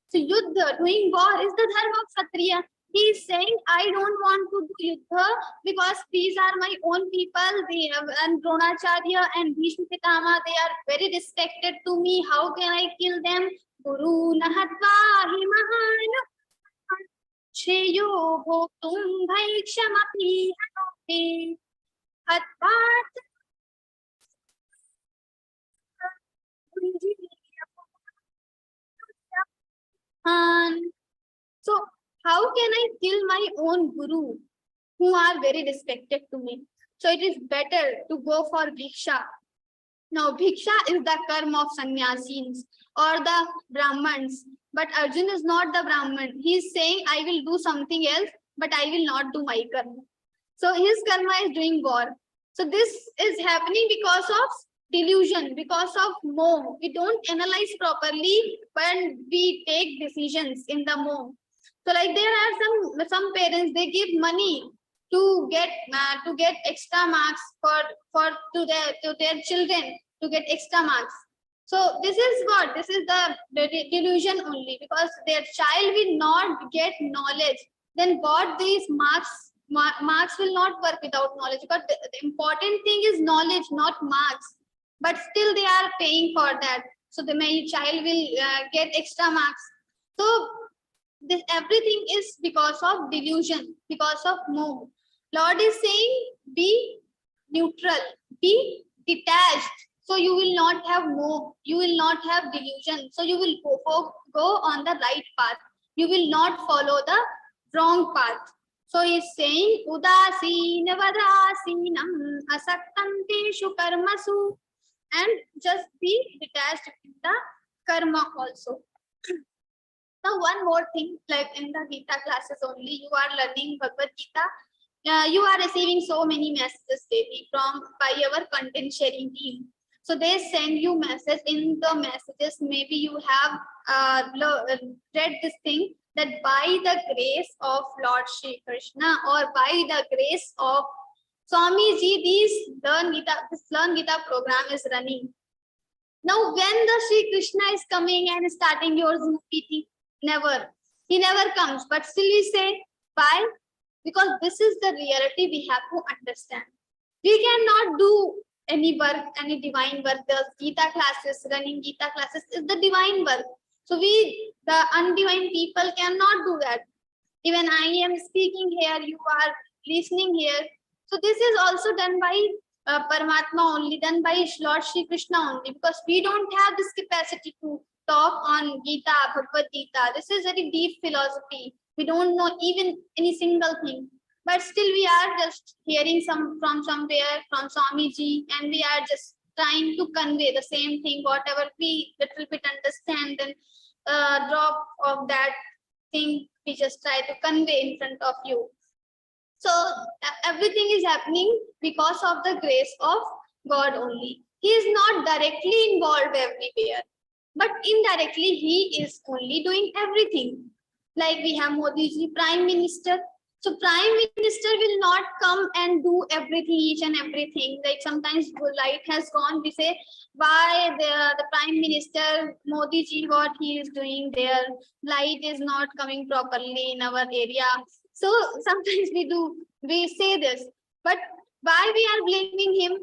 Speaker 7: So Yuddha, doing war, is the dharma of Kshatriya. He is saying, I don't want to do Yuddha because these are my own people. They have, and Dronacharya and Bhishma Pitama, they are very respected to me. How can I kill them? Guru nahatva himahana Shreyo bhoktum bhaikshamapi hanote hatvat. So how can I kill my own guru who are very respected to me? So it is better to go for bhiksha. Now bhiksha is the karma of sannyasins or the brahmans, but Arjuna is not the brahman. He is saying, I will do something else, but I will not do my karma. So his karma is doing war. So this is happening because of delusion, because of moh. We don't analyze properly when we take decisions in the moh. So like there are some parents, they give money to get extra marks to their children to get extra marks. So this is what? This is the delusion only, because their child will not get knowledge. Then what these marks will not work without knowledge. But the important thing is knowledge, not marks. But still they are paying for that. So my child will get extra marks. So this everything is because of delusion, because of moh. Lord is saying, be neutral, be detached. So you will not have moh, you will not have delusion. So you will go on the right path. You will not follow the wrong path. So he is saying, Udasina vadasinam asaktanteshu karmasu, and just be detached in the karma also. Now one more thing, like in the Gita classes only, you are learning Bhagavad Gita. You are receiving so many messages daily by our content sharing team. So they send you message. In the messages, maybe you have read this thing, that by the grace of Lord Shri Krishna or by the grace of Swamiji, this Learn Gita program is running. Now when the Shri Krishna is coming and starting your Zoom PT, never. He never comes. But still we say, why? Because this is the reality we have to understand. We cannot do any work, any divine work. The Gita classes, running Gita classes is the divine work. So we, the undivine people, cannot do that. Even I am speaking here, you are listening here. So this is also done by Paramatma only, done by Lord Shri Krishna only, because we don't have this capacity to talk on Gita, Bhagavad Gita. This is very deep philosophy. We don't know even any single thing. But still we are just hearing from somewhere, from Swamiji, and we are just trying to convey the same thing, whatever we little bit understand, and drop of that thing we just try to convey in front of you. So everything is happening because of the grace of God only. He is not directly involved everywhere, but indirectly he is only doing everything. Like we have Modi ji, Prime Minister. So Prime Minister will not come and do everything, each and everything. Like sometimes light has gone, we say, why the Prime Minister, Modi ji, what he is doing there, light is not coming properly in our area. So sometimes we say this, but why we are blaming him?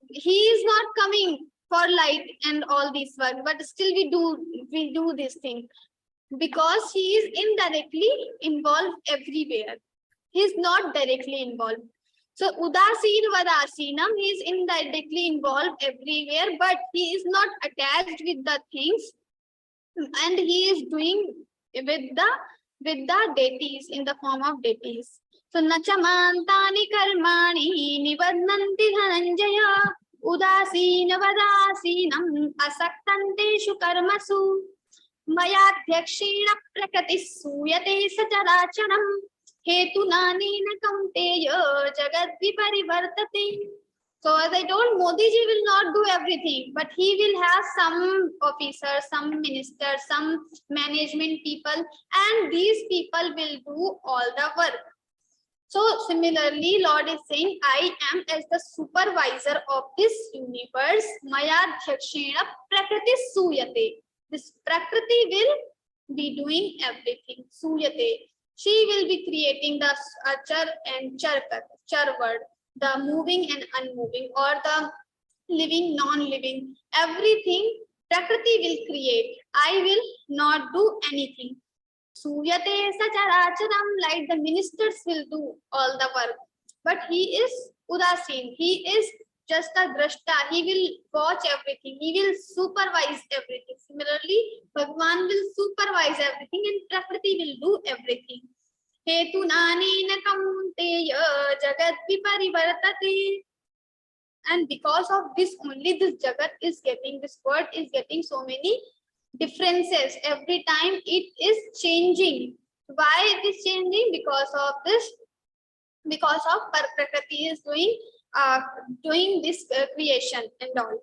Speaker 7: He is not coming for light and all this work, but still we do this thing because he is indirectly involved everywhere. He is not directly involved. So Udasin Vadasinam, he is indirectly involved everywhere, but he is not attached with the things, and he is doing with the deities in the form of deities. So Nachamantani Karmani Nibadnanti Dhananjaya Udasina Vadasinam Asaktanteshu Karmasu Mayadhyakshina Prakriti Suyate Sacharacharam Hetunanina Kaunteya Jagat Viparivartate. So as I told, Modi ji will not do everything, but he will have some officers, some ministers, some management people, and these people will do all the work. So similarly, Lord is saying, I am as the supervisor of this universe, Mayadhyakshena Prakriti Suyate. This Prakriti will be doing everything. Suyate. She will be creating the Achar and Char word, the moving and unmoving, or the living, non-living. Everything Prakriti will create. I will not do anything. Suyate Sacharacharam, like the ministers will do all the work. But he is Udasin. He is just a drashta. He will watch everything. He will supervise everything. Similarly, Bhagwan will supervise everything and Prakriti will do everything. Hetunanena kaunteya jagat viparivartate. And because of this only, this jagat is getting, this word is getting so many differences. Every time it is changing. Why it is changing? Because of this, because of Prakriti is doing this creation and all.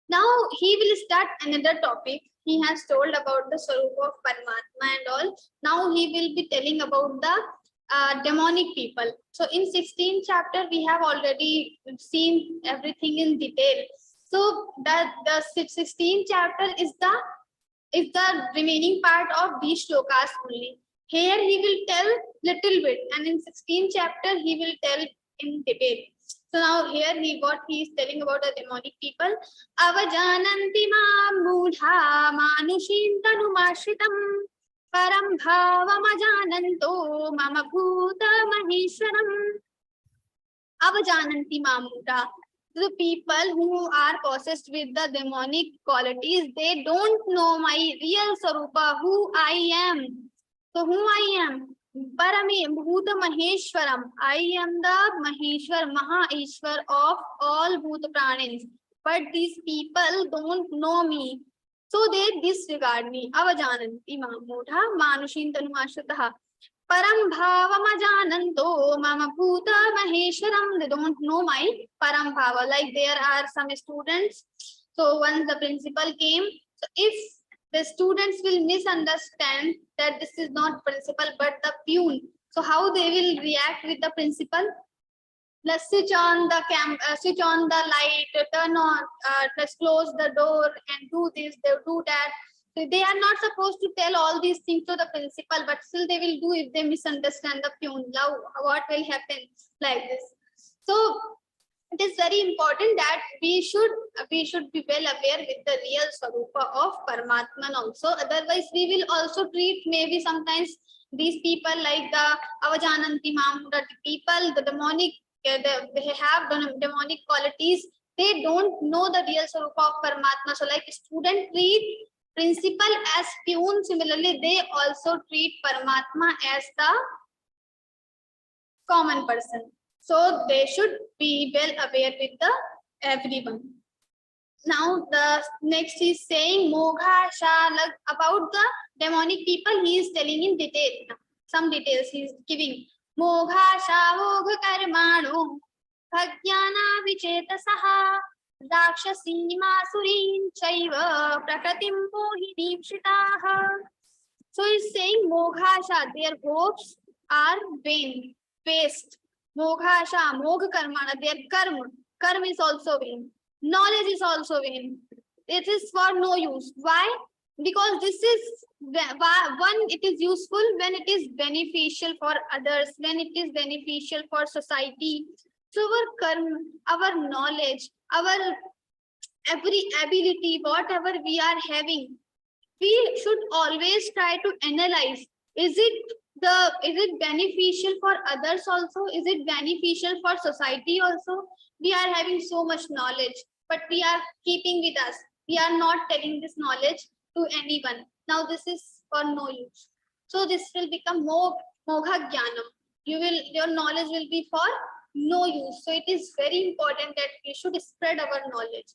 Speaker 7: Now he will start another topic. He has told about the Swarupa of Paramatma and all. Now he will be telling about the demonic people. So in 16th chapter, we have already seen everything in detail. So that the 16th chapter is the remaining part of these shlokas only. Here he will tell little bit, and in 16th chapter he will tell in detail. So now here what he is telling about the demonic people. Avajananti mam mudha manushin tanumashritam param bhavam ajananto mama bhuta maheshwaram. Avajananti mam mudha. The people who are possessed with the demonic qualities, they don't know my real Sarupa, who I am. So who I am? Parami Bhuta Maheshwaram. I am the Maheshwar, Maha-Ishwar of all Bhuta Pranins. But these people don't know me. So they disregard me. Avajananti Mamudha Manushin Tanumashataha. Param Bhavam Ajananto Mama Bhuta Maheshwaram. They don't know my Param Bhava. Like there are some students. So once the principal came, so if the students will misunderstand that this is not principal but the peon. So how they will react with the principal? Let's switch on the switch on the light, turn on, let's close the door and do this, they do that. So they are not supposed to tell all these things to the principal, but still they will do if they misunderstand the peon. Now what will happen like this? So it is very important that we should be well aware with the real Swarupa of Paramatman also. Otherwise, we will also treat maybe sometimes these people like the Avajananti Mamudha people, the demonic, they have demonic qualities. They don't know the real Swarupa of Paramatma. So like student treat principal as peon, similarly, they also treat Paramatma as the common person. So they should be well aware with the everyone. Now the next is saying Mogha Shalag about the demonic people. He is telling in detail. Some details he is giving. Mogha Shavogha Karmano Bhagyana Vichetasaha Rakshasi Masurin Chaiva Prakatim Mohinim Shitaha. So it's saying Moghasha, their hopes are vain, waste. Moghasha, Mogha Karmana, their karma is also vain. Knowledge is also vain. It is for no use. Why? Because this is one, it is useful when it is beneficial for others, when it is beneficial for society. So our karma, our knowledge, our every ability, whatever we are having, we should always try to analyze, is it beneficial for others also, is it beneficial for society also. We are having so much knowledge, but we are keeping with us, we are not telling this knowledge to anyone. Now this is for no use, so this will become mogha jnanam. Your knowledge will be for no use. So it is very important that we should spread our knowledge.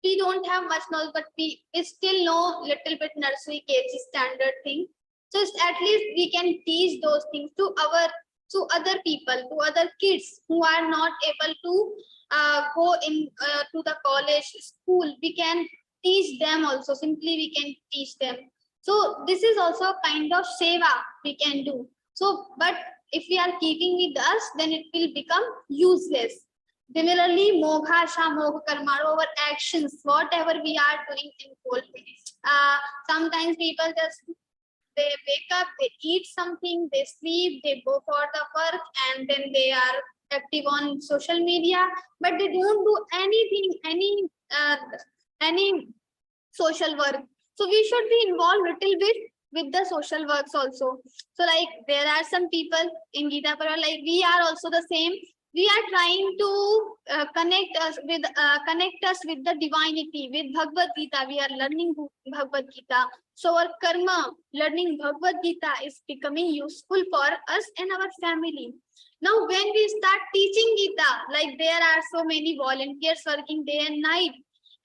Speaker 7: We don't have much knowledge, but we still know little bit nursery KG standard thing. So at least we can teach those things to other people, to other kids who are not able to go in to the college, school. We can teach them also. Simply we can teach them. So this is also a kind of seva we can do. So, but if we are keeping with us, then it will become useless. Similarly, Moghasha, Mogha Karma, our actions, whatever we are doing in whole day. Sometimes people just, they wake up, they eat something, they sleep, they go for the work, and then they are active on social media, but they don't do anything, any social work. So we should be involved little bit with the social works also. So like there are some people in Geeta Parva, like we are also the same. We are trying to connect us with the divinity, with Bhagavad Gita. We are learning Bhagavad Gita. So our karma, learning Bhagavad Gita, is becoming useful for us and our family. Now, when we start teaching Gita, like there are so many volunteers working day and night,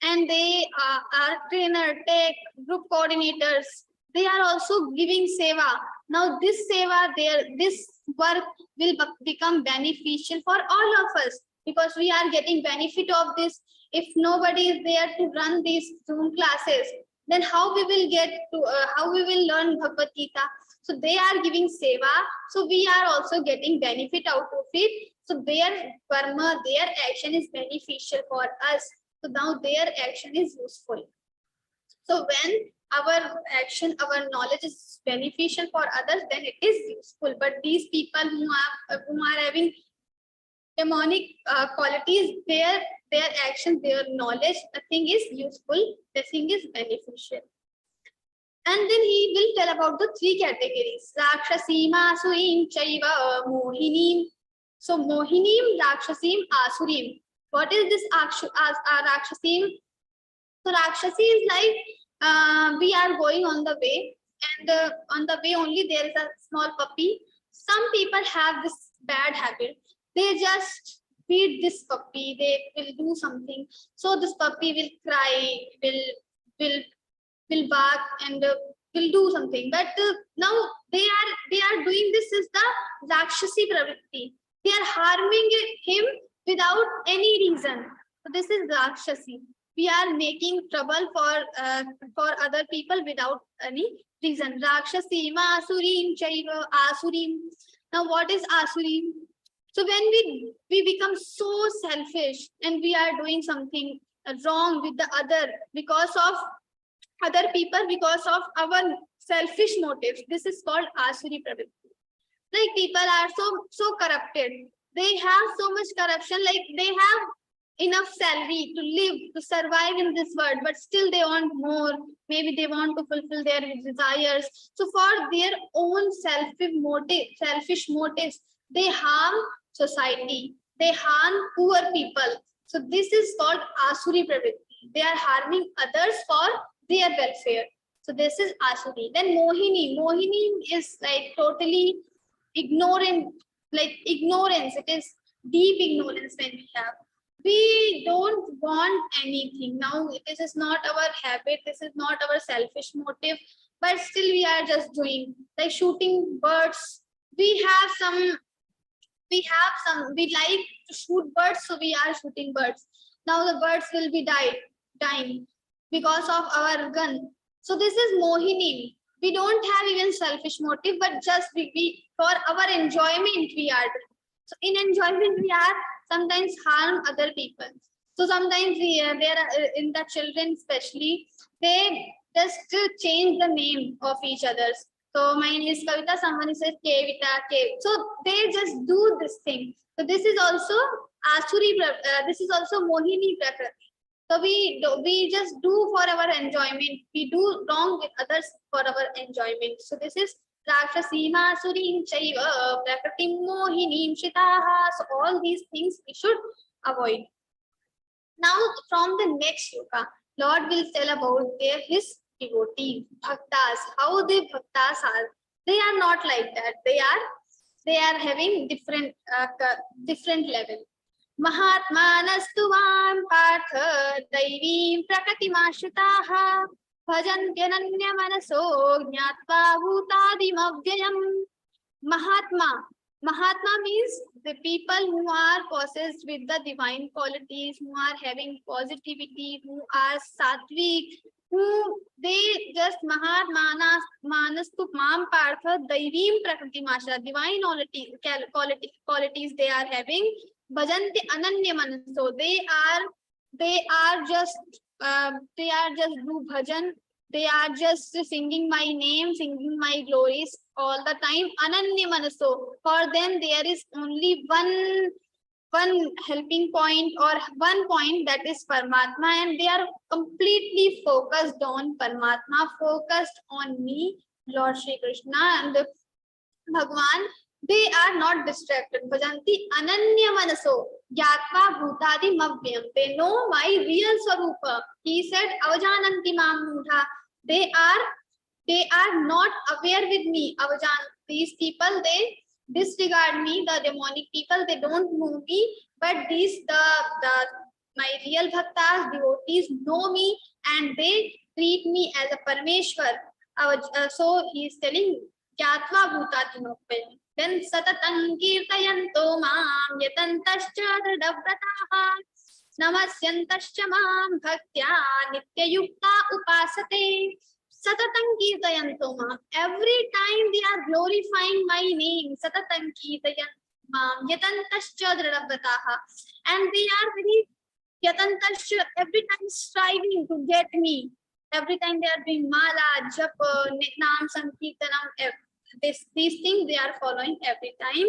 Speaker 7: and they are trainer, tech, group coordinators. They are also giving seva. Now this seva, this work will become beneficial for all of us, because we are getting benefit of this. If nobody is there to run these Zoom classes, then how we will get to how we will learn Bhagavad Gita? So they are giving seva, so we are also getting benefit out of it. So their karma, their action is beneficial for us. So now their action is useful. So when our action, our knowledge is beneficial for others, then it is useful. But these people who are having demonic qualities, their action, their knowledge, nothing is useful, nothing is beneficial. And then he will tell about the three categories: Rakshasim, Asurim, Chaiva, Mohinim. So Mohinim, Rakshasim, Asurim. What is this Rakshasim? So Rakshasi is like we are going on the way, and on the way only there is a small puppy. Some people have this bad habit. They just feed this puppy. They will do something. So this puppy will cry, will bark, and will do something. But now they are doing this is the Rakshasi pravritti. They are harming him without any reason. So this is Rakshasi. We are making trouble for other people without any reason. Rakshasi, Asurim, Chaiva, Asurim. Now what is Asurim? So when we become so selfish and we are doing something wrong with the other because of other people, because of our selfish motives, this is called Asuri Pravritti. Like people are so corrupted. They have so much corruption, like they have enough salary to live, to survive in this world, but still they want more. Maybe they want to fulfill their desires. So for their own selfish motives, they harm society, they harm poor people. So this is called Asuri Pravritti. They are harming others for their welfare. So this is Asuri. Then Mohini. Mohini is like totally ignorant, like ignorance. It is deep ignorance when we have. We don't want anything. Now, this is not our habit. This is not our selfish motive, but still we are just doing, like shooting birds. We like to shoot birds, so we are shooting birds. Now the birds will be dying because of our gun. So this is Mohini. We don't have even selfish motive, but just we for our enjoyment we are doing. So in enjoyment we are sometimes harm other people. So sometimes there are in the children especially, they just change the name of each others. So my name is Kavita, someone says Kavita. So they just do this thing. So this is also Asuri, this is also Mohini Prakriti. So we just do for our enjoyment. We do wrong with others for our enjoyment. So this is Rakshasima Surim Chaiva Prakriti Mohinim Shitaha. So all these things we should avoid. Now from the next shloka, Lord will tell about his devotees, bhaktas, how the bhaktas are. They are not like that. They are having different level. Mahatmanastu vam partha daivim prakatimashritaha bhajantyananya manaso jnatva bhutadim avyayam. Mahatma means the people who are possessed with the divine qualities, who are having positivity, who are sattvic, who they just Mahatmanastu mam partha daivim prakatimashritaha, divine qualities they are having. Bhajanti ananya manaso, they are just do bhajan, they are just singing my name, singing my glories all the time. Ananya manaso, for them there is only one helping point or one point, that is Paramatma, and they are completely focused on Paramatma, focused on me, Lord Shri Krishna and Bhagwan. They are not distracted. Bhajanti ananya manaso yatva bhutadi mavyam. They know my real swarupa. He said avajananti mam mudha. They are not aware with me. These people, they disregard me. The demonic people, they don't know me. But my real bhaktas, devotees know me, and they treat me as a Parameshwar. So he is telling yatva bhutadi mavyam. Then satatan kirtayanto mam yatantascha dridavratah namasyantascha mam bhaktya nityayukta upasate. Satatan kirtayanto mam. Every time they are glorifying my name. Satatan kirtayanto mam yatantascha dridavratah. And they are very yatantascha, every time striving to get me. Every time they are doing mala, japa, nam, sankirtanam, these things they are following every time.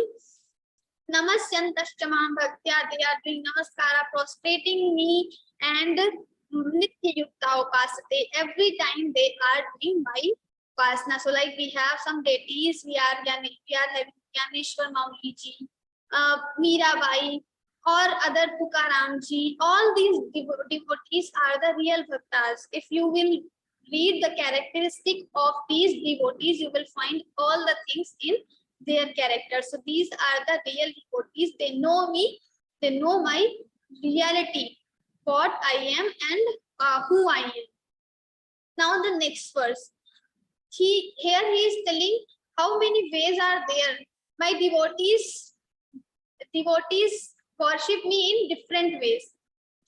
Speaker 7: Namasyantascha mam bhaktya, they are doing namaskara, prostrating me, and nityayukta upasate. Every time they are doing my upasana. So like we have some deities, we are having Gyaneshwar Mauliji, Mirabai, or other Tukaramji. All these devotees are the real bhaktas. If you will read the characteristic of these devotees, you will find all the things in their character. So these are the real devotees. They know me, they know my reality, what I am and who I am. Now the next verse. Here he is telling how many ways are there. My devotees worship me in different ways.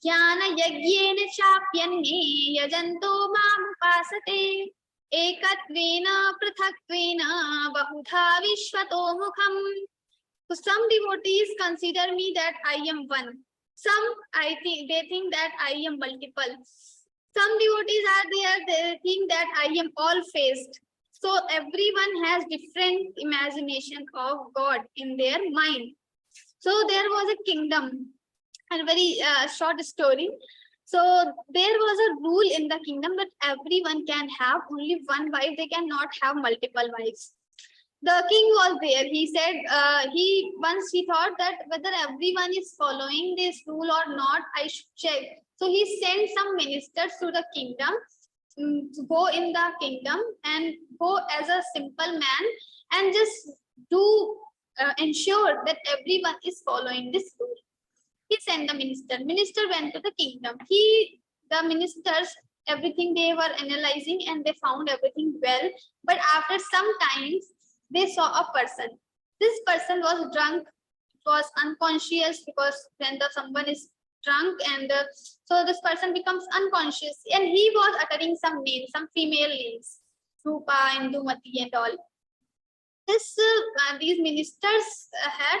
Speaker 7: Jnana yagyena chapyanne yajanto mam upasate ekatvena prithaktvena bahudha vishwato mukham. So some devotees consider me that I am one. Some they think that I am multiple. Some devotees are there, they think that I am all-faced. So everyone has different imagination of God in their mind. So there was a kingdom, and very short story. So there was a rule in the kingdom that everyone can have only one wife. They cannot have multiple wives. The king was there. He said he thought that whether everyone is following this rule or not, I should check. So he sent some ministers to the kingdom to go in the kingdom and go as a simple man and just do ensure that everyone is following this rule. He sent the minister. Minister went to the kingdom. The ministers, everything they were analyzing and they found everything well. But after some time, they saw a person. This person was drunk, was unconscious, because when someone is drunk and so this person becomes unconscious, and he was uttering some names, some female names. Rupa, Indumati and all. These ministers had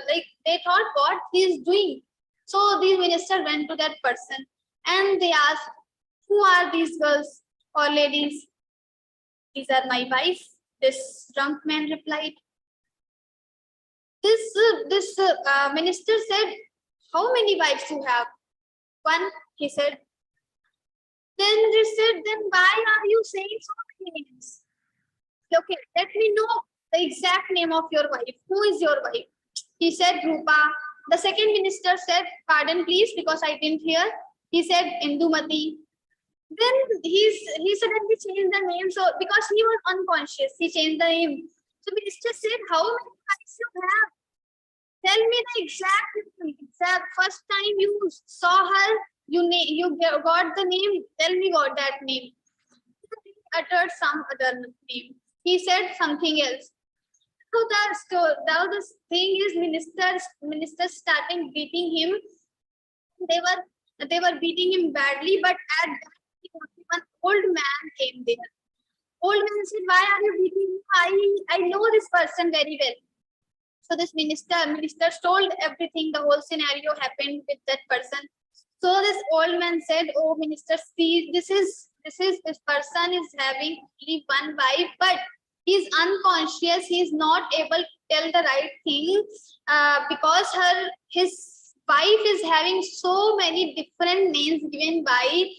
Speaker 7: like they thought what he is doing. So these ministers went to that person and they asked, who are these girls or ladies? These are my wife. This drunk man replied. This minister said, how many wives you have? One, he said. Then they said, then why are you saying so many names? Okay, let me know the exact name of your wife. Who is your wife? He said Rupa. The second minister said, pardon please, because I didn't hear. He said Indumati. Then he suddenly changed the name. So because he was unconscious, he changed the name. So minister said, how many wives you have? Tell me the exact name. First time you saw her, you got the name. Tell me what that name. He uttered some other name. He said something else. So now the thing is, ministers starting beating him. They were beating him badly, but at that one old man came there. Old man said, why are you beating me? I know this person very well. So this ministers told everything, the whole scenario happened with that person. So this old man said, oh minister, see, this person is having only one wife, but he's unconscious, he's not able to tell the right thing because his wife is having so many different names given by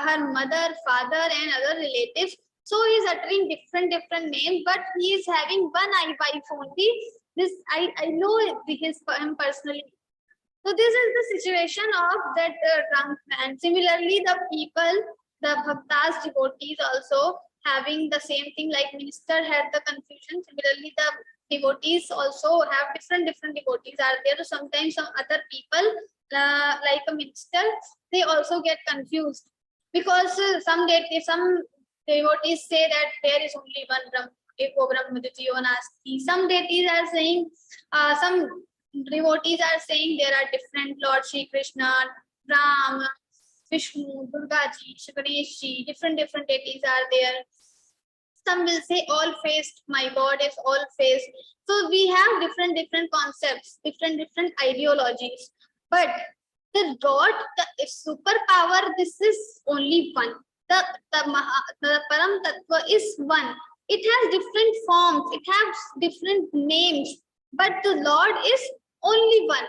Speaker 7: her mother, father and other relatives. So he's uttering different names, but he is having one wife only. This I know him personally. So this is the situation of that drunk man. Similarly, the people, the bhaktas, devotees also having the same thing, like minister had the confusion. Similarly, the devotees also have different devotees are there. So sometimes some other people like a minister, they also get confused because some devotees say that there is only one Brahma. Some deities are saying, some devotees are saying there are different Lord Shri Krishna, Ram, Vishnu, Durga Ji, Ganesh Ji, different deities are there. Some will say all faced, my God is all faced. So we have different concepts, different ideologies. But the God, the superpower, this is only one. The Param Tattva is one. It has different forms, it has different names, but the Lord is only one.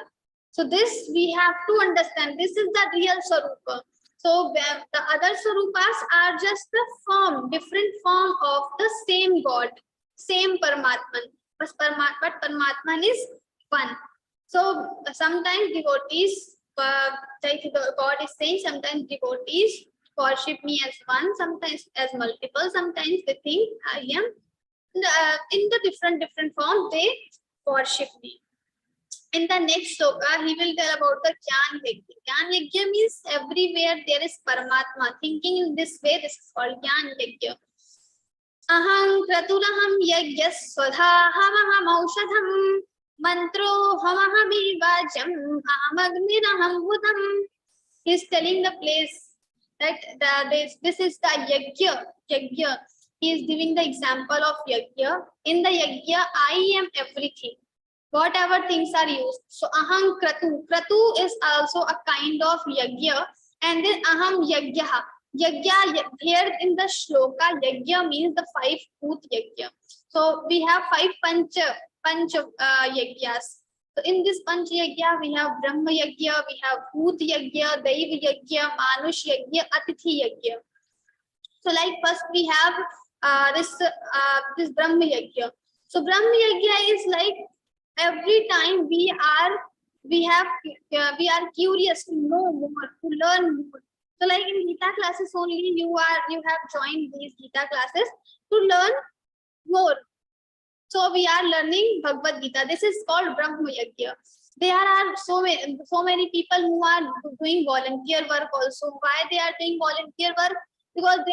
Speaker 7: So this we have to understand. This is the real Sarupa. So the other Sarupas are just the form, different form of the same God, same Paramatman. But Paramatman is one. So sometimes devotees, like the God is saying, sometimes devotees worship me as one, sometimes as multiple, sometimes they think I am in the different form, they worship me. In the next sloka, he will tell about the Jnana Yajna. Jnana Yajna means everywhere there is Paramatma. Thinking in this way, this is called Jnana Yajna. Aham kraturaham yajna swadhaham aushadham mantro hamaham vajam amagniraham budham. He is telling the place that this is the yajna. He is giving the example of yajna. In the yajna, I am everything. Whatever things are used. So aham kratu. Kratu is also a kind of yajna. And then aham yajna. Yajna here in the shloka, yajna means the 5 bhut yajna. So we have 5 pancha yajnas. So in this pancha yajna, we have Brahma yajna, we have Bhut yajna, Daiva yajna, Manush yajna, Atithi yajna. So like first we have this Brahma yajna. So Brahma yajna is like every time we are curious to know more, to learn more. So like in Geeta classes only, you have joined these Geeta classes to learn more. So we are learning Bhagavad-Gītā. This is called Brahma Yajna. There are so many people who are doing volunteer work also. Why they are doing volunteer work? Because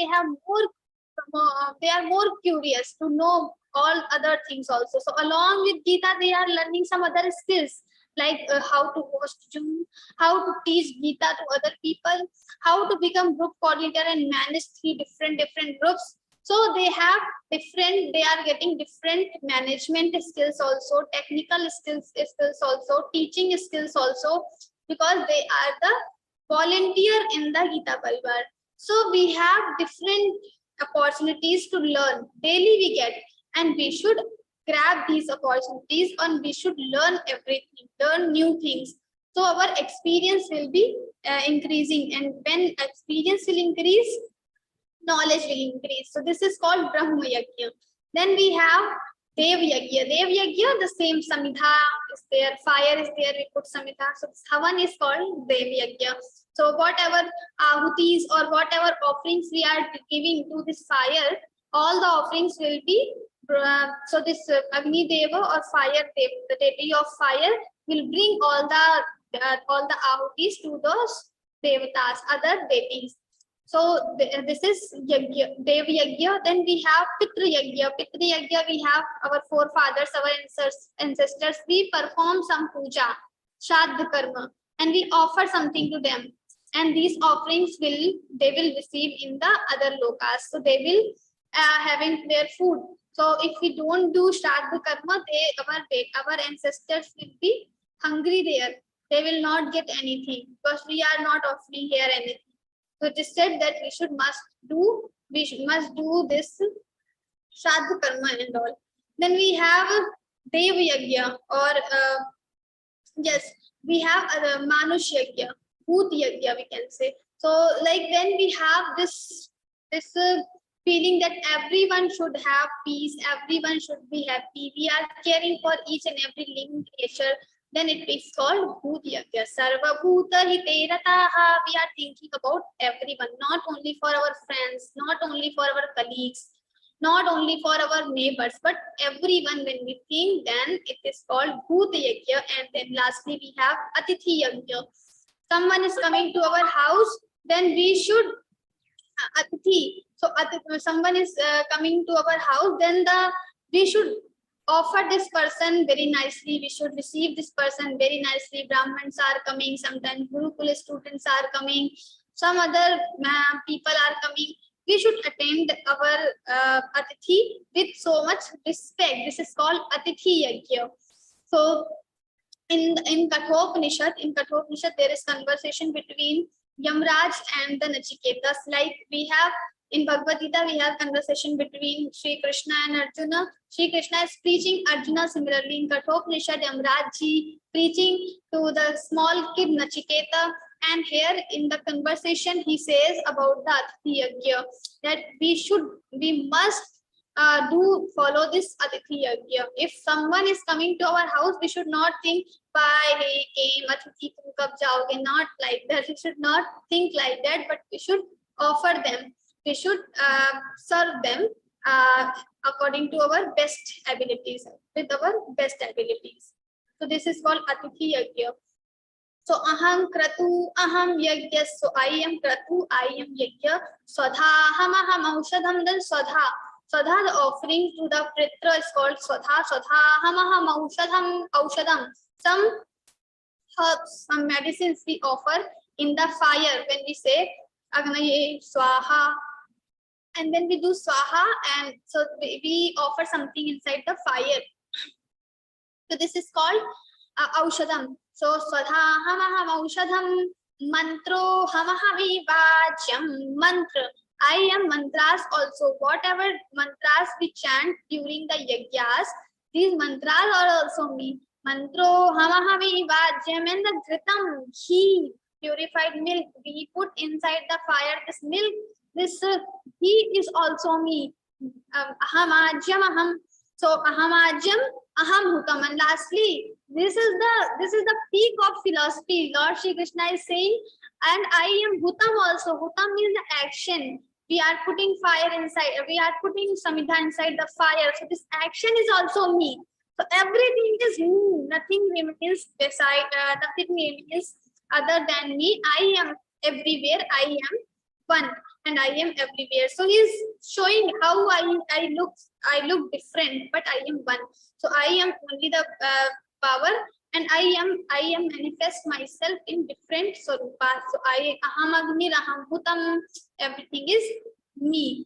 Speaker 7: they are more curious to know all other things also. So along with Geeta, they are learning some other skills like how to host Zoom, how to teach Geeta to other people, how to become group coordinator and manage 3 different groups. So they have different, they are getting different management skills also, technical skills also, teaching skills also, because they are the volunteer in the Geeta Parivar. So we have different opportunities to learn. Daily we get, and we should grab these opportunities and we should learn everything, learn new things. So our experience will be increasing, and when experience will increase, knowledge will increase. So this is called Brahma Yajna. Then we have Dev Yajna. Dev Yajna, the same Samhita is there, fire is there, we put Samhita. So Havan is called Dev Yajna. So whatever ahutis or whatever offerings we are giving to this fire, all the offerings will be, so this Agni Deva or fire Deva, the deity of fire, will bring all the ahutis to those devatas, other deities. So this is Yajna, Dev Yajna. Then we have Pitra Yajna. Pitra Yajna, we have our forefathers, our ancestors. We perform some puja, Shraddha Karma, and we offer something to them. And these offerings they will receive in the other lokas. So they will having their food. So if we don't do Shraddha Karma, our ancestors will be hungry there. They will not get anything because we are not offering here anything. So it is said that we must do this Shraddha Karma and all. Then we have Dev Yajna, or yes, we have Manush Yajna, Bhut Yajna, we can say. So like when we have this feeling that everyone should have peace, everyone should be happy, we are caring for each and every living creature, then it is called Bhut Yajna. Sarva Bhuta Hite Rataha. We are thinking about everyone, not only for our friends, not only for our colleagues, not only for our neighbors, but everyone. When we think, then it is called Bhut Yajna. And then lastly, we have Atithi Yajna. Someone is coming to our house, then we should Atithi. So someone is coming to our house, then we should offer this person very nicely. We should receive this person very nicely. Brahmins are coming, sometimes Gurukula students are coming, some other people are coming. We should attend our Atithi with so much respect. This is called Atithi Yajna. So in Kathopanishad, there is conversation between Yamraj and the Nachiketas. Like we have in Bhagavad-Gītā, we have conversation between Sri Krishna and Arjuna. Sri Krishna is preaching Arjuna. Similarly, in Kathopanishad, Yamraj ji preaching to the small kid Nachiketa. And here in the conversation, he says about the Atithi Yajna, that we must follow this Atithi Yajna. If someone is coming to our house, we should not think, bye, hey, came, Atithi, tum kab jaoge, not like that. We should not think like that, but we should offer them. We should serve them according to our best abilities, with our best abilities. So this is called Atithi Yajna. So aham kratu, aham yajna. So I am kratu, I am yajna. Swadha, aham aushadham. Then swadha, the offering to the pritra is called swadha. Swadha, aham aushadham. Some herbs, some medicines we offer in the fire when we say agnaye swaha. And then we do swaha, and so we offer something inside the fire. So this is called aushadam. So swadha hamaham aushadam, mantro hamahavi vajyam. Mantra, I am mantras also. Whatever mantras we chant during the yajnas, these mantras are also me. Mantro hamahavi vajyam. And the ghritam, ghee, purified milk, we put inside the fire. This milk, this he is also me. Ahamajyam aham. So ahamajyam aham hutam. And lastly, this is the peak of philosophy. Lord Shri Krishna is saying, and I am hutam also. Hutam means the action. We are putting fire inside. We are putting samhita inside the fire. So this action is also me. So everything is me. Nothing remains beside. Nothing remains other than me. I am everywhere. I am one. And I am everywhere. So he's showing how I look different, but I am one. So I am only the power, and I am manifest myself in different swarupas. So I aham agni, aham bhutam, everything is me.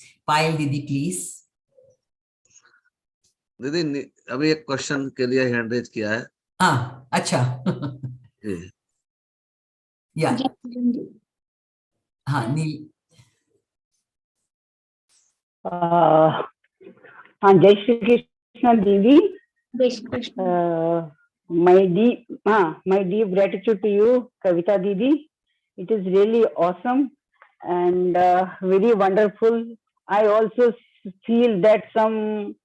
Speaker 4: Payal Didi, please.
Speaker 8: दीदी अभी एक question के लिए hand raise किया है.
Speaker 4: हाँ, अच्छा.
Speaker 8: जी.
Speaker 4: या हाँ, नील.
Speaker 9: हाँ, जय श्री कृष्ण दीदी.
Speaker 7: Jai Shri Krishna.
Speaker 9: My deep gratitude to you, Kavita Didi. It is really awesome and very wonderful. I also feel that some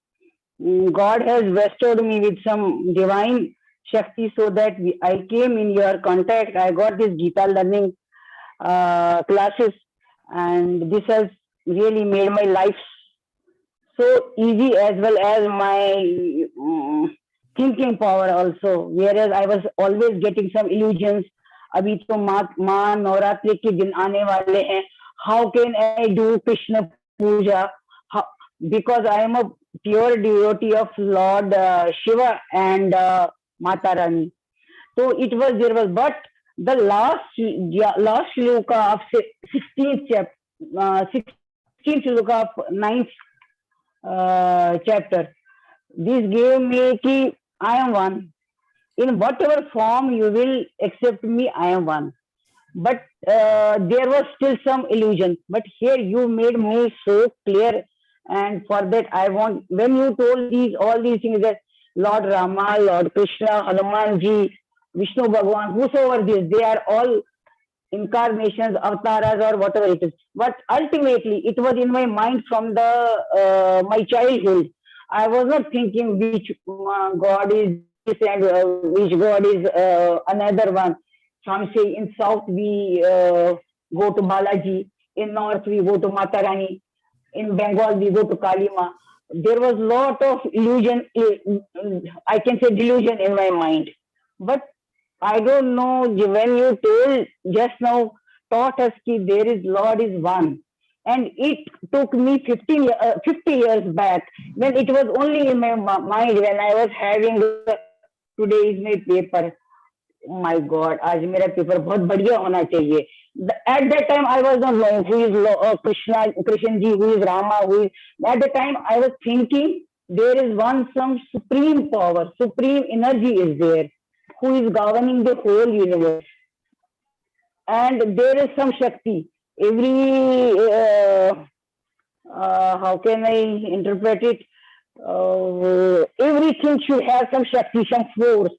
Speaker 9: God has bestowed me with some divine Shakti so that I came in your contact. I got this Geeta learning classes, and this has really made my life so easy, as well as my thinking power also. Whereas I was always getting some illusions. अभी तो माँ नवरात्रि के दिन आने वाले हैं. How can I do Krishna puja? Because I am a pure devotee of Lord Shiva and Mata Rani. So there was, but the last shloka of 16th chapter, 16th shloka of 9th chapter, this gave me ki I am one. In whatever form you will accept me, I am one. But there was still some illusion. But here you made me so clear, and for that I want. When you told all these things, that Lord Rama, Lord Krishna, Hanuman ji, Vishnu Bhagwan, whosoever they are all incarnations, avatars, or whatever it is. But ultimately, it was in my mind from the my childhood. I was not thinking which God is this and which God is another one. Some say in south we go to Balaji, in north we go to Mata Rani, in Bengal we go to Kalima. There was lot of illusion, I can say delusion in my mind. But I don't know, when you told just now, taught us that there is Lord is one. And it took me 50 years back, when it was only in my mind, when I was having today is my paper. My God, आज मेरा paper बहुत बढ़िया होना चाहिए. At that time, I was not knowing who is Krishna ji, who is Rama, who is. At the time, I was thinking there is one, some supreme power, supreme energy is there, who is governing the whole universe. And there is some Shakti. Every, how can I interpret it? Everything should have some Shakti, some force,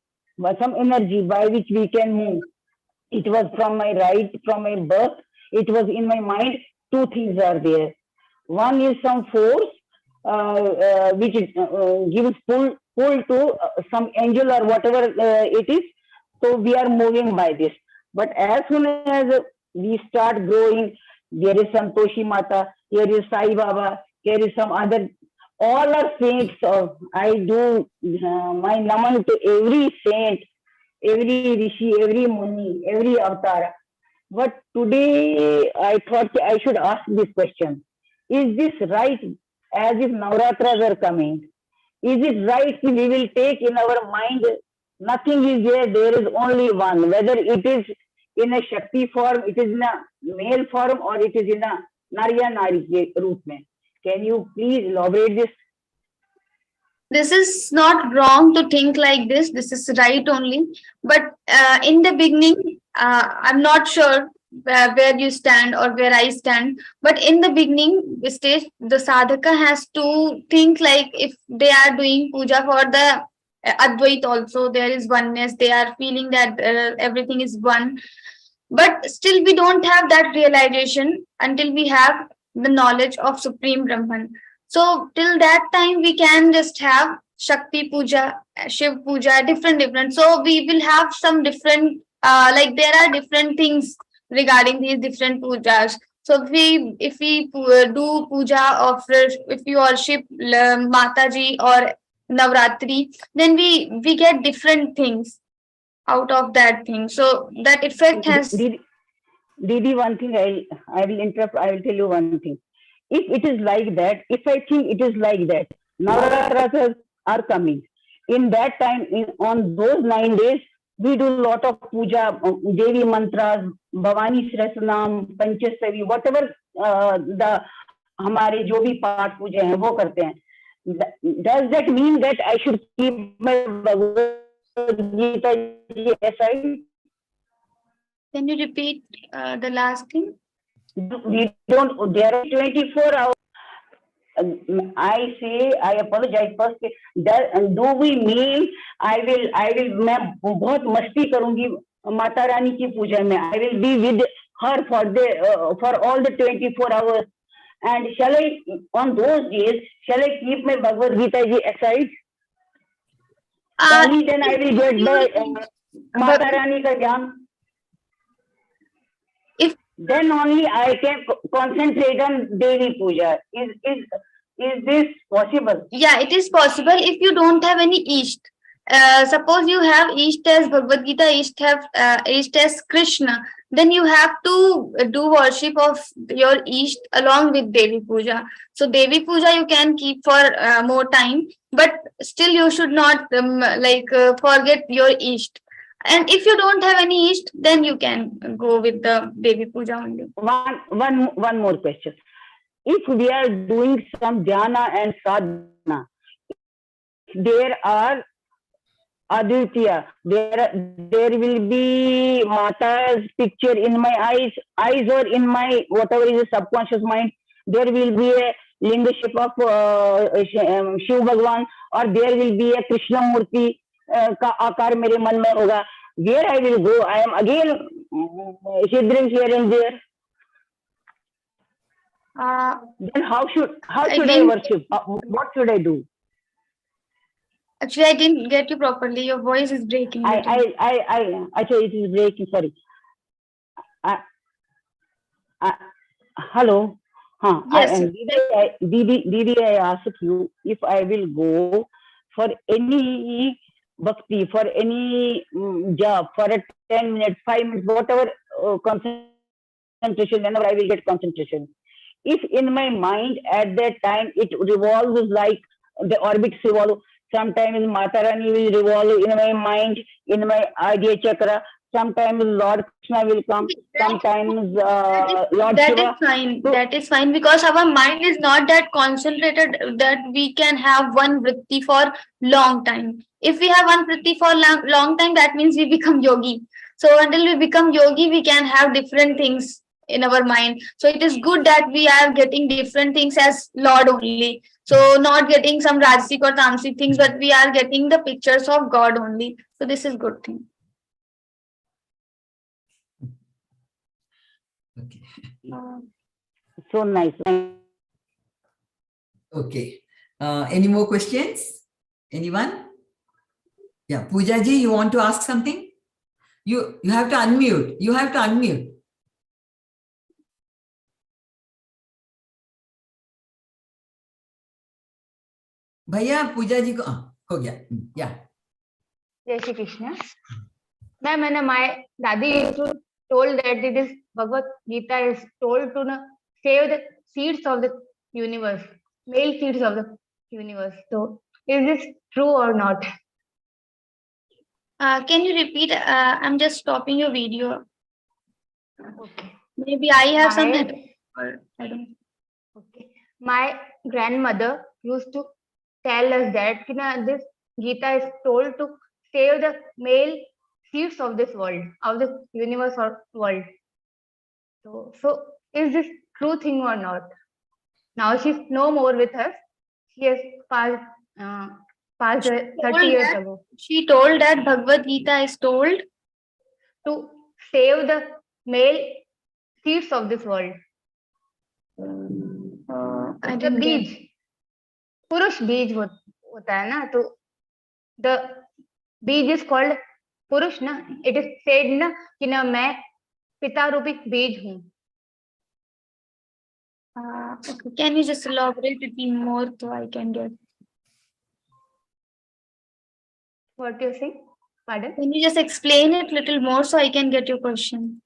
Speaker 9: some energy by which we can move. It was from my birth, it was in my mind. Two things are there. One is some force which gives pull to some angel or whatever it is. So we are moving by this. But as soon as we start growing, there is Santoshi Mata, here is Sai Baba, here is some other. All are saints. I do my naman to every saint, every rishi, every muni, every avatar. But today I thought I should ask this question. Is this right? As if Navratras are coming. Is it right we will take in our mind, nothing is there, there is only one. Whether it is in a Shakti form, it is in a male form, or it is in a Narya Nari root mein. Can you please elaborate this?
Speaker 7: This is not wrong to think like this. This is right only. But in the beginning, I'm not sure where you stand or where I stand. But in the beginning stage, the sadhaka has to think like if they are doing puja for the Advait also, there is oneness. They are feeling that everything is one. But still we don't have that realization until we have the knowledge of Supreme Brahman. So till that time we can just have Shakti Puja, Shiv Puja, different. So we will have some different, like there are different things regarding these different pujas. So if we do puja of, if we worship Mataji or Navratri, then we get different things out of that thing. So that effect has.
Speaker 9: Didi, one thing I will interrupt. I will tell you one thing. If it is like that, if I think it is like that, Navaratras are coming. In that time, on those 9 days, we do a lot of puja, Devi mantras, Bhavani Srasnam, Panchasavi, whatever the हमारे जो भी पाठ पूजे हैं वो करते हैं. Does that mean that I should keep my Bhagavad Gita aside?
Speaker 7: Can you repeat the last thing?
Speaker 9: We don't. There are 24 hours. I say, I apologize first. Do we mean I will मैं बहुत मस्ती करूंगी माता रानी की पूजा में. I will be with her for all the 24 hours. And shall I, on those days, shall I keep my Bhagavad Gita ji aside? Only then I will get the Mata Rani ka jnana. Then only I can concentrate on Devi Puja. Is this possible?
Speaker 7: Yeah, it is possible if you don't have any Isht. Suppose you have Isht as Bhagavad Gita, Isht as Krishna, then you have to do worship of your Isht along with Devi Puja. So Devi Puja you can keep for more time, but still you should not forget your Isht. And if you don't have any Isht, then you can go with the Devi Puja only.
Speaker 9: One more question. If we are doing some dhyana and sadhana, there are Aditya, there will be Mata's picture in my eyes or in my whatever is the subconscious mind. There will be a linga shape of Shiv Bhagwan, or there will be a Krishna Murti ka akar mere man mein hoga. Where I will go, I am again shivering here and there. Then how should I worship? What should I do?
Speaker 7: Actually, I didn't get you properly. Your voice is breaking.
Speaker 9: Actually, it is breaking. Sorry. Hello.
Speaker 7: Yes.
Speaker 9: Didi, I asked you if I will go for any bhakti, for any job, for a 10 minutes, 5 minutes, whatever concentration, whenever I will get concentration. If in my mind at that time it revolves like the orbits revolve, sometimes Mata Rani will revolve in my mind, in my idea chakra, sometimes Lord Krishna will come, sometimes Lord Shiva.
Speaker 7: That is fine because our mind is not that concentrated that we can have one vritti for long time. If we have one vritti for long time, that means we become yogi. So until we become yogi, we can have different things in our mind. So it is good that we are getting different things as Lord only. So not getting some Rajasic or Tamasic things, but we are getting the pictures of God only. So this is good thing.
Speaker 4: Okay.
Speaker 9: So nice.
Speaker 4: Okay. Any more questions? Anyone? Yeah, Pooja ji, you want to ask something? You have to unmute. You have to unmute. भैया पूजा जी को हो गया. Yeah.
Speaker 10: Jai Shri Krishna. Ma'am, and my Dadi used to told that it is Bhagavad Gita is told to save the seeds of the universe, male seeds of the universe. So, is this true or not?
Speaker 7: Can you repeat? I'm just stopping your video.
Speaker 10: Okay.
Speaker 7: Maybe I have some. Or I don't.
Speaker 10: Okay. My grandmother used to tell us that this Gita is told to save the male seeds of this world, of the universe or world. So is this true thing or not? Now she's no more with us. She has passed 30 years ago.
Speaker 7: She told that Bhagavad Gita is told
Speaker 10: to save the male seeds of this world. The beej. पुरुष बीज होता है ना, तो the बीज is called पुरुष ना. It is said ना कि ना मैं पिता रूपी बीज हूँ.
Speaker 7: Okay. Can you just elaborate it more so I can get?
Speaker 10: What you say? Pardon?
Speaker 7: Can you just explain it little more so I can get your question?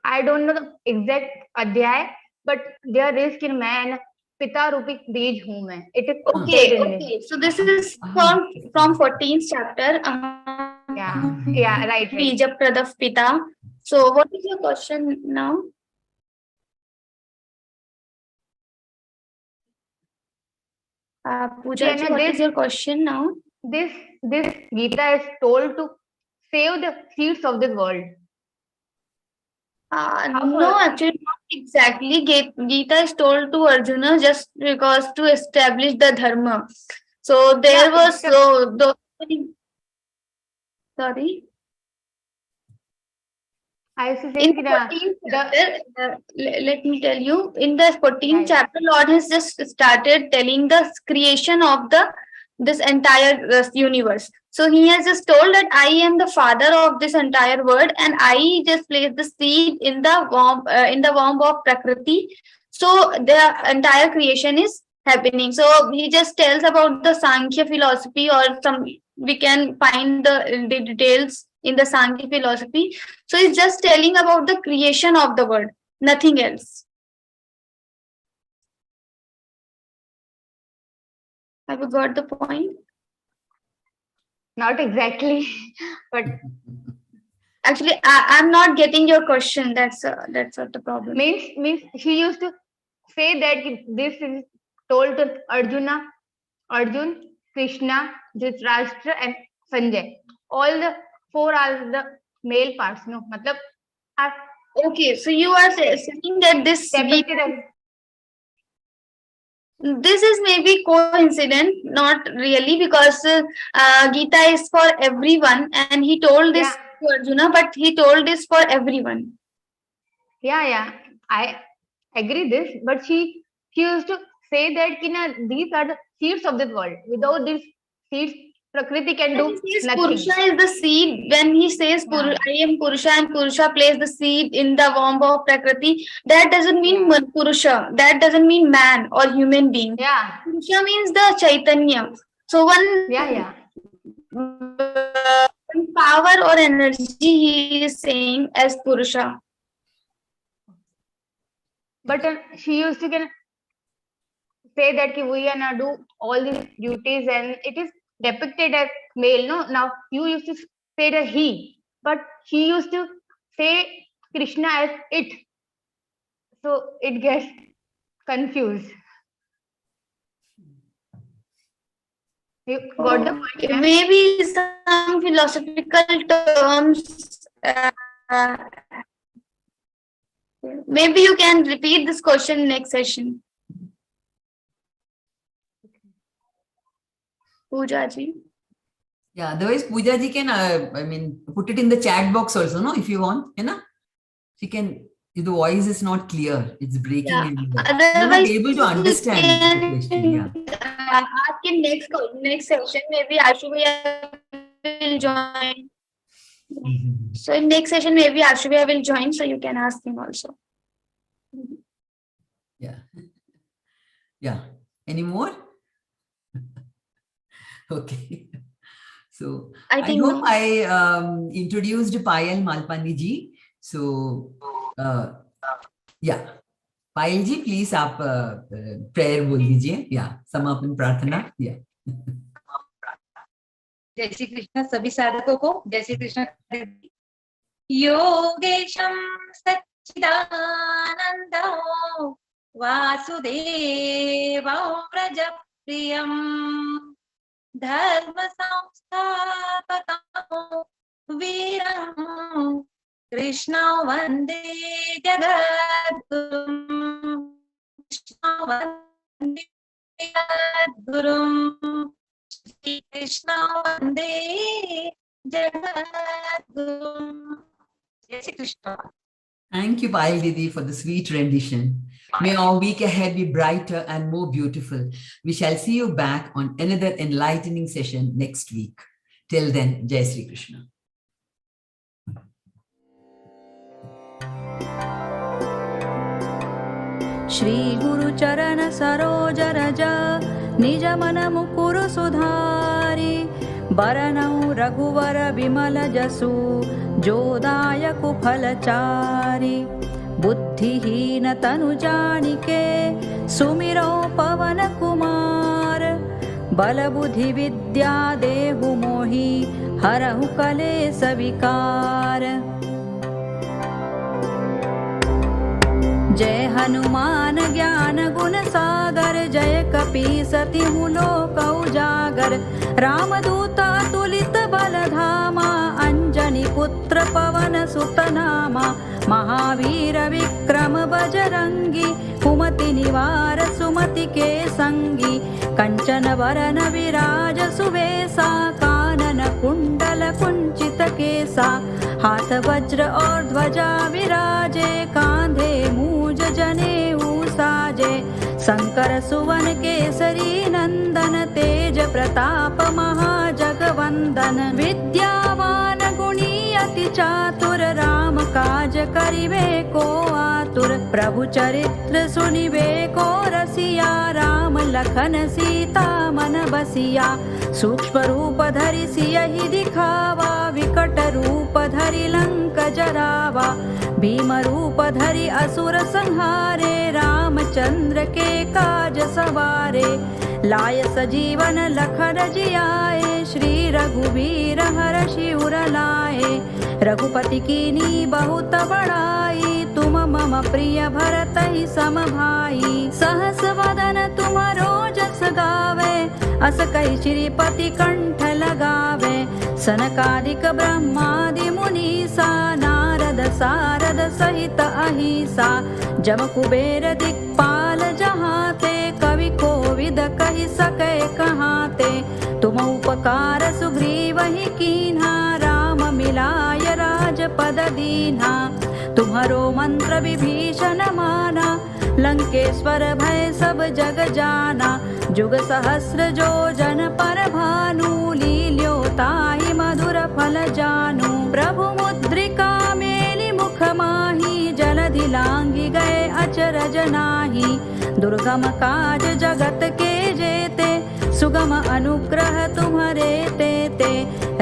Speaker 10: I don't know the exact अध्याय, but there is कि मैं पिता रूपी बीज हूँ मैं. It is
Speaker 7: okay. So this is from 14th chapter.
Speaker 10: Yeah, right.
Speaker 7: Bija Pradav Pita. So what is your question now? Pooja, what is your question now? This Geeta is told to save the seeds of this world. No, actually, not exactly. Geeta is told to Arjuna just because to establish the dharma. So there was sorry. I was saying in the 14th chapter, let me tell you, in the 14th chapter, Lord has just started telling the creation of this entire universe. So he has just told that I am the father of this entire world, and I just placed the seed in the womb of Prakriti. So the entire creation is happening. So he just tells about the Sankhya philosophy, or we can find the details in the Sankhya philosophy. So he's just telling about the creation of the world, nothing else. Have you got the point? Not exactly, but actually, I'm not getting your question. That's what the problem. Means he used to say that this is told to Arjun, Krishna, Dhritarashtra, and Sanjay. All the four are the male parts. No, matlab. Okay, so you are saying that this is maybe coincident, not really, because Geeta is for everyone, and he told this to Arjuna, but he told this for everyone. Yeah, I agree this, but she used to say that these are the seeds of this world. Without these seeds, Prakriti can do nothing. Purusha is the seed. When he says I am Purusha, and Purusha places the seed in the womb of Prakriti, that doesn't mean Purusha. That doesn't mean man or human being. Yeah. Purusha means the Chaitanya. So one power or energy he is saying as Purusha. But she used to say that we are not do all these duties, and it is depicted as male. No, now you used to say that he, but she used to say Krishna as it, so it gets confused. You got the point? Maybe some philosophical terms. Maybe you can repeat this question next session. Pooja ji.
Speaker 4: Yeah, otherwise Pooja ji can, put it in the chat box also, no, if you want, she can. The voice is not clear; it's breaking. You're not able to understand the question. Ask in next session. Maybe Ashubhaya will join. So in next session, maybe Ashubhaya will join, so you can ask him also. Yeah. Any more? Okay. So I hope I introduced Payal Malpani ji. So Payal ji, please आप prayer बोल दीजिए. समापन प्रार्थना.
Speaker 11: जय श्री कृष्ण सभी साधकों को. जय श्री कृष्ण. योगेशं सच्चिदानंदो वासुदेवो व्रजप्रियं धर्म संस्थापकं वीरं कृष्णो वन्दे जगद्गुरुं. कृष्णो वन्दे जगद्गुरुं. Shri Krishna Vande Jagadgurum. Jai Shri Krishna.
Speaker 4: Thank you, Payal Didi, for the sweet rendition. May our week ahead be brighter and more beautiful. We shall see you back on another enlightening session next week. Till then, Jai Shri Krishna.
Speaker 6: Shri Guru Charana Saroja Raja निज मन मुकुर सुधारी बरनऊ रघुवर विमल जसु जोदायक फलचारी बुद्धिहीन तनु जानिके सुमिरो पवन कुमार बल बुद्धि विद्या देहु मोहि हरहु कलेस विकार. जय हनुमान ज्ञान गुण सागर जय कपि तपि सति हूँ लोक उजागर रामदूत अतुलित बलधामा अंजनी पुत्र पवन सुत नामा महावीर विक्रम बजरंगी कुमति निवार सुमति के संगी कंचन वरन विराज सुवेसा कानन कुंडल कुंचित केसा हाथ वज्र और ध्वजा विराजे कांधे मूज जनेऊ साजे शंकर सुवन केसरी नंदन तेज प्रताप महाजगवंदन विद्यावान गुणी अति चातुर राम काज करिवे को आतुर प्रभु चरित्र सुनिवे को रसिया राम लखन सीता मन बसिया सूक्ष्म रूप धरि सियहि दिखावा विकट रूप धरि लंक जरावा भीम रूप धरि असुर संहारे रामचंद्र के काज सवारे लाय सजीवन लखन जियाए श्री रघुवीर हर्षि उर लाए रघुपति कीनी बहुत बड़ाई तुम मम प्रिय भरत ही सम भाई सहस वदन तुमरो जस गावे अस कहि श्रीपति कंठ लगावे सनकादिक ब्रह्मादि मुनीसा नारद सारद सहित अहिसा जम कुबेर दिक्पाल जहाते कवि कोविद कहि सके कहाते तुम उपकार सुग्रीव ही कीन्हा राम मिलाय राजपद दीन्हा तुम्हारो मंत्र विभीषण माना लंकेश्वर भय सब जग जाना जुग सहस्र जो जन पर भानु लील्यो ताहि मधुर फल जानू प्रभु मुद्रिका मेलि मुख माही जलधि लांघि गए अचरज नाही दुर्गम काज जगत के जेते सुगम अनुग्रह तुम्हारे तेते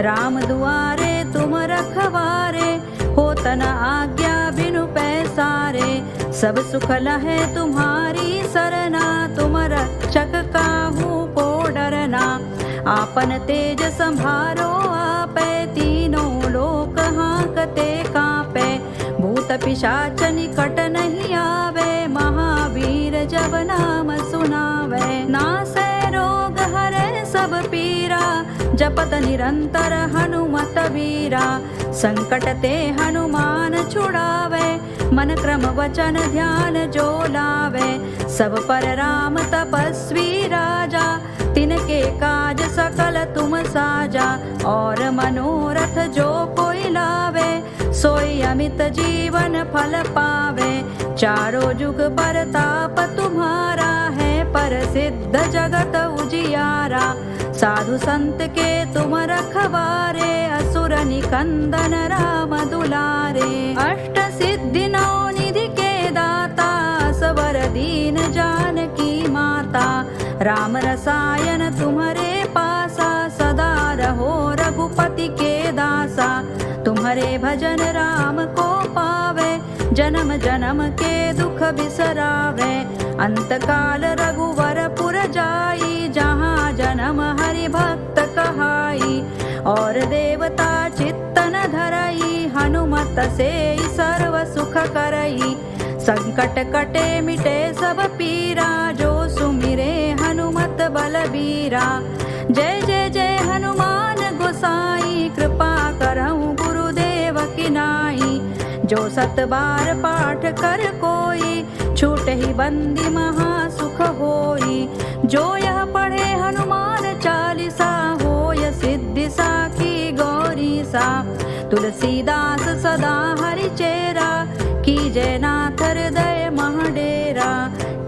Speaker 6: राम दुआरे तुम रखवारे होत न आज्ञा बिनु पैसारे सब सुख लहे तुम्हारी सरना तुम रक्षक काहू को डरना आपन तेज संभारो आपे तीनों लोक हांकते कांपे भूत पिशाच निकट नहीं आवे महावीर जब नाम सुनावे नासै रोग हरे सब पीरा जपत निरंतर हनुमत वीरा संकट ते हनुमान छुड़ावे मन क्रम वचन ध्यान जो लावे सब पर राम तपस्वी राजा तिनके काज सकल तुम साजा और मनोरथ जो कोई लावे सोई अमित जीवन फल पावे चारों जुग परताप तुम्हारा है पर सिद्ध जगत उजियारा साधु संत के तुम रखवारे असुर निकंदन राम दुलारे अष्ट सिद्धि नौ निधि के दाता सवर दीन जानकी माता राम रसायन तुम्हारे पासा सदा रहो रघुपति के दासा तुम्हारे भजन राम को पावे जन्म जन्म के दुख बिसरावे अंत काल रघुवर पुर जाई जहाँ जन्म हरि भक्त कहाई और देवता चित्तन धरई हनुमत से सर्व सुख करई संकट कटे मिटे सब पीरा जो सुमिरे हनुमत बलबीरा जय जय जय हनुमान गोसाई कृपा करहु गुरुदेव की नाई जो सत बार पाठ कर कोई छूट ही बंदी महा सुख होई जो यह पढ़े हनुमान चालीसा होय सिद्धि साखी गौरी सा तुलसीदास सदा हरि चेरा की जय नाथ हृदय महडेरा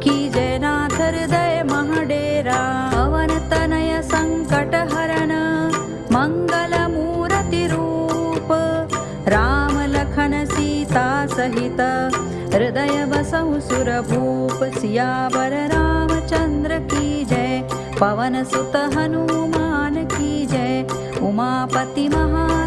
Speaker 6: की जय नाथ हृदय महडेरा पवन तनय संकट हरण मंगल मूर्ति रूप राम लखन सीता सहित हृदय बसहु सुर भूप सियावर रामचंद्र की जय पवन सुत हनुमान की जय उमापति महा